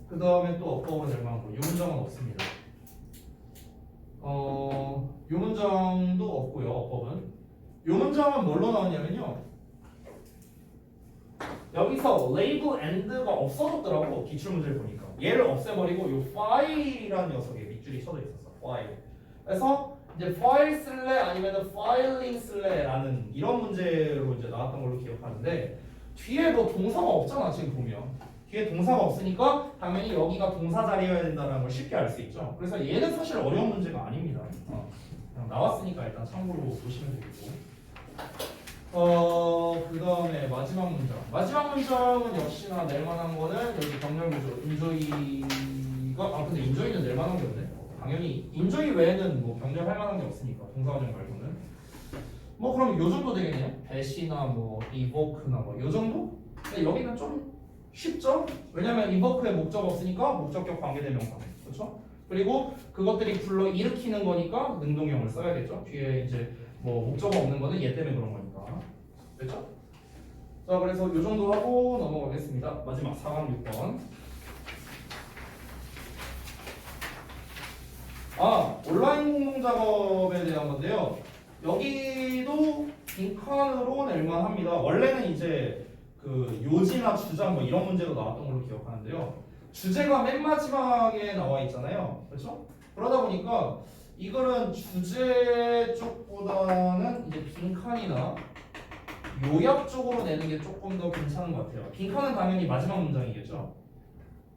그 다음에 또 어법은 낼 만한 거, 요 문장은 없습니다. 요 문장도 없고요. 어법은 요 문장은 뭘로 나오냐면요, 여기서 label and가 없어졌더라고. 기출문제를 보니까 얘를 없애버리고 요 file이라는 녀석에 밑줄이 쳐져 있었어. file. 그래서 이제 file 쓸래 아니면 filing 쓸래라는 이런 문제로 이제 나왔던 걸로 기억하는데, 뒤에 뭐 동사가 없잖아. 지금 보면 뒤에 동사가 없으니까 당연히 여기가 동사 자리여야 된다는 걸 쉽게 알 수 있죠. 그래서 얘는 사실 어려운 문제가 아닙니다. 그냥 나왔으니까 일단 참고로 보시면 되겠고, 그 다음에 마지막 문장. 마지막 문장은 역시나 낼 만한 거는 여기 병렬 구조 인조이가, 근데 인조이는 낼 만한 게 없네. 당연히 인조이 외에는 뭐 병렬할 만한 게 없으니까, 동사원형 말고는. 뭐 그럼 요 정도 되겠네요. 배시나 뭐 이보크나 뭐 요 정도? 근데 여기는 좀 쉽죠? 왜냐면 이보크에 목적 없으니까 목적격 관계대명사, 그렇죠? 그리고 그것들이 불러 일으키는 거니까 능동형을 써야겠죠. 뒤에 이제 뭐 목적 없는 거는 얘 때문에 그런 거니까, 그렇죠? 자, 그래서 요 정도 하고 넘어가겠습니다. 마지막 4강 6번. 온라인 공동 작업에 대한 건데요. 여기도 빈칸으로 낼만 합니다. 원래는 이제 그 요지나 주장 뭐 이런 문제로 나왔던 걸로 기억하는데요. 주제가 맨 마지막에 나와 있잖아요. 그렇죠? 그러다 보니까 이거는 주제 쪽보다는 이제 빈칸이나 요약 쪽으로 내는 게 조금 더 괜찮은 것 같아요. 빈칸은 당연히 마지막 문장이겠죠.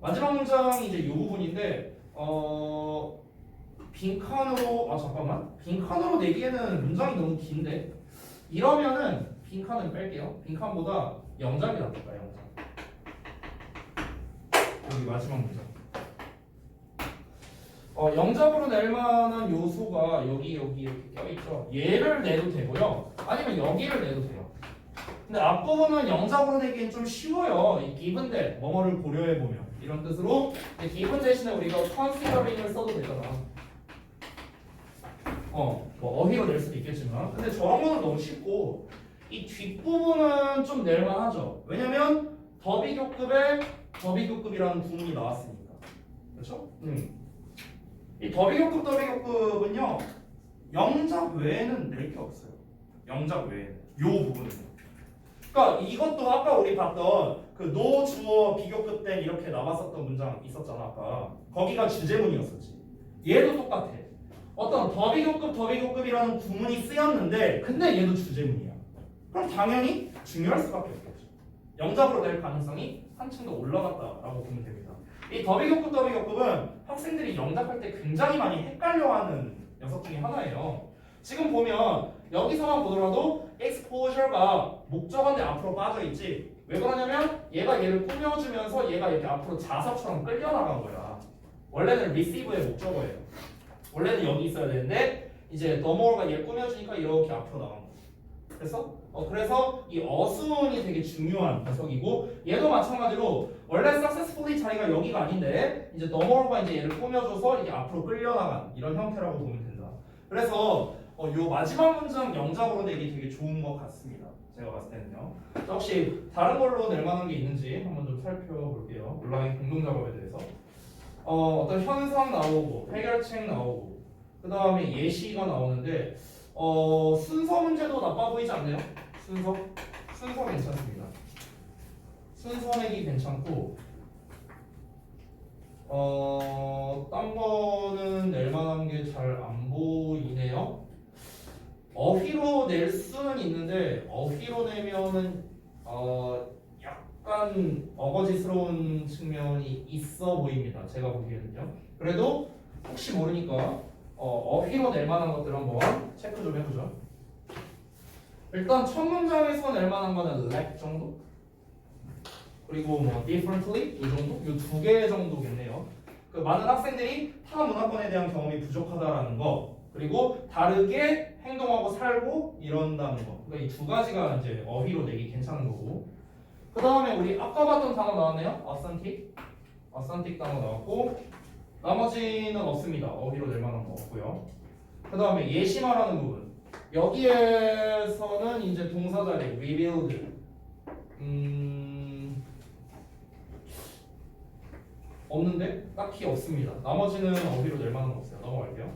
마지막 문장이 이제 이 부분인데, 빈칸으로, 잠깐만, 빈칸으로 내기에는 문장이 너무 긴데, 이러면은 빈칸은 뺄게요. 빈칸보다 영작이 낫겠다. 영작. 여기 마지막 문장. 영작으로 낼 만한 요소가 여기 이렇게 껴있죠. 얘를 내도 되고요, 아니면 여기를 내도 돼요. 근데 앞부분은 영작으로 내기엔 좀 쉬워요. 이 given that, 뭐뭐를 고려해보면 이런 뜻으로 given 대신에 우리가 considering을 써도 되잖아. 뭐 어휘로 낼 수도 있겠지만, 근데 저런 거는 너무 쉽고, 이 뒷부분은 좀 낼만하죠. 왜냐면 더비교급에 더비교급이라는 구문이 나왔으니까, 그렇죠? 이 더비교급은요, 영작 외에는 낼 게 없어요. 영작 외에는 요 부분은요. 그러니까 이것도 아까 우리 봤던 그 노 주어 비교급 된 이렇게 나왔었던 문장 있었잖아. 아까 거기가 주제문이었었지. 얘도 똑같아. 어떤 더비교급이라는 구문이 쓰였는데, 근데 얘도 주제문이야. 그럼 당연히 중요할 수밖에 없겠죠. 영작으로 낼 가능성이 한층 더 올라갔다라고 보면 됩니다. 이 더비교급은 학생들이 영작할 때 굉장히 많이 헷갈려하는 녀석 중에 하나예요. 지금 보면 여기서만 보더라도 exposure가 목적어인데 앞으로 빠져있지. 왜 그러냐면 얘가 얘를 꾸며주면서 얘가 이렇게 앞으로 자석처럼 끌려나간 거야. 원래는 receive의 목적어예요. 원래는 여기 있어야 되는데 이제 the more가 얘를 꾸며주니까 이렇게 앞으로 나간 거야. 그래서 이 어순이 되게 중요한 녀석이고, 얘도 마찬가지로 원래 successfully 자리가 여기가 아닌데 이제 the more가 이제 얘를 꾸며줘서 이게 앞으로 끌려나간 이런 형태라고 보면 된다. 그래서 요 마지막 문장 영작으로 내기 되게 좋은 것 같습니다. 제가 봤을 때는요. 자, 혹시 다른 걸로 낼 만한 게 있는지 한번 좀 살펴볼게요. 온라인 공동작업에 대해서. 어떤 현상 나오고 해결책 나오고 그 다음에 예시가 나오는데, 순서 문제도 나빠 보이지 않나요? 순서 괜찮습니다. 순서 내기 괜찮고, 딴 거는 낼 만한 게 잘 안 보이네요. 어휘로 낼 수는 있는데 어휘로 내면은 약간 어거지스러운 측면이 있어 보입니다. 제가 보기에는요. 그래도 혹시 모르니까 어휘로 낼 만한 것들 한번 체크 좀 해보죠. 일단 첫 문장에서 낼 만한 거는 like 정도? 그리고 뭐 differently 이 정도? 이 두 개 정도겠네요. 그 많은 학생들이 타 문화권에 대한 경험이 부족하다라는 거, 그리고 다르게 행동하고 살고 이런다는 거. 그러니까 이 두 가지가 이제 어휘로 내기 괜찮은 거고. 그 다음에 우리 아까 봤던 단어 나왔네요. authentic 단어 나왔고, 나머지는 없습니다. 어휘로 낼 만한 거 없고요. 그 다음에 예시말하는 부분. 여기에서는 이제 동사 자리 revealed. 없는데? 딱히 없습니다. 나머지는 어휘로 낼 만한 거 없어요. 넘어갈게요.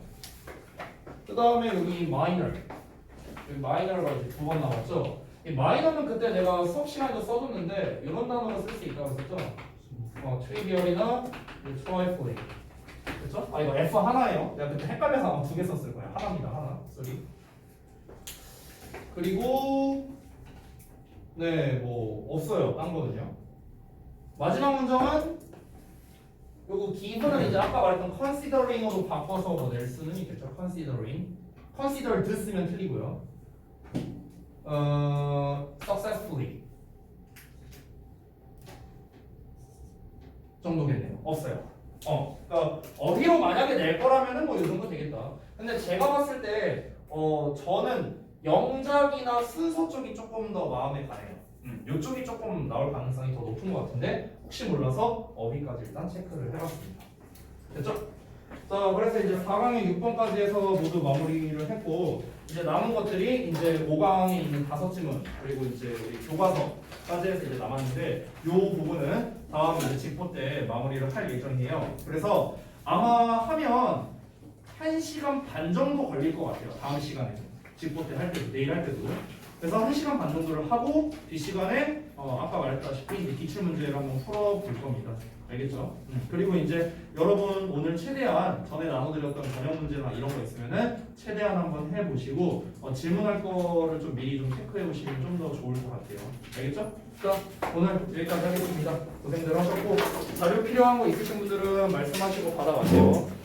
그 다음에 여기 minor. 여기 minor가 이제 두 번 나왔죠. 이 minor는 그때 내가 수업 시간에도 써줬는데 이런 단어로 쓸 수 있다고 했었죠. trivial이나 trifling. 그렇죠? 아 이거 F 하나예요. 내가 그때 헷갈려서 아마 두 개 썼을 거예요. 하나입니다. 하나. 쏘리. 그리고 네 뭐 없어요. 딴 거는요. 마지막 문장은 요거 given은 이제 아까 말했던 considering으로 바꿔서 뭐 낼 수는 있겠죠. considered 쓰면 틀리고요. successfully 정도겠네요. 없어요. 그러니까 어디로 만약에 낼 거라면은 뭐 이 정도 되겠다. 근데 제가 봤을 때 저는 영작이나 순서 쪽이 조금 더 마음에 가네요. 이쪽이 조금 나올 가능성이 더 높은 것 같은데 혹시 몰라서 어휘까지 일단 체크를 해봤습니다. 됐죠? 자, 그래서 이제 4강에 6번까지 해서 모두 마무리를 했고 이제 남은 것들이 이제 5강에 있는 5지문 그리고 이제 우리 교과서까지 해서 이제 남았는데 이 부분은 다음 이제 직보 때 마무리를 할 예정이에요. 그래서 아마 하면 1시간 반 정도 걸릴 것 같아요. 다음 시간에 직보 때 할 때도 내일 할 때도. 그래서 1시간 반 정도를 하고 뒷시간에 아까 말했다시피 이제 기출 문제를 한번 풀어볼 겁니다. 알겠죠? 그리고 이제 여러분 오늘 최대한 전에 나눠드렸던 전형 문제나 이런 거 있으면은 최대한 한번 해보시고 질문할 거를 좀 미리 좀 체크해 보시면 좀 더 좋을 것 같아요. 알겠죠? 자, 오늘 여기까지 하겠습니다. 고생들 하셨고 자료 필요한 거 있으신 분들은 말씀하시고 받아가세요.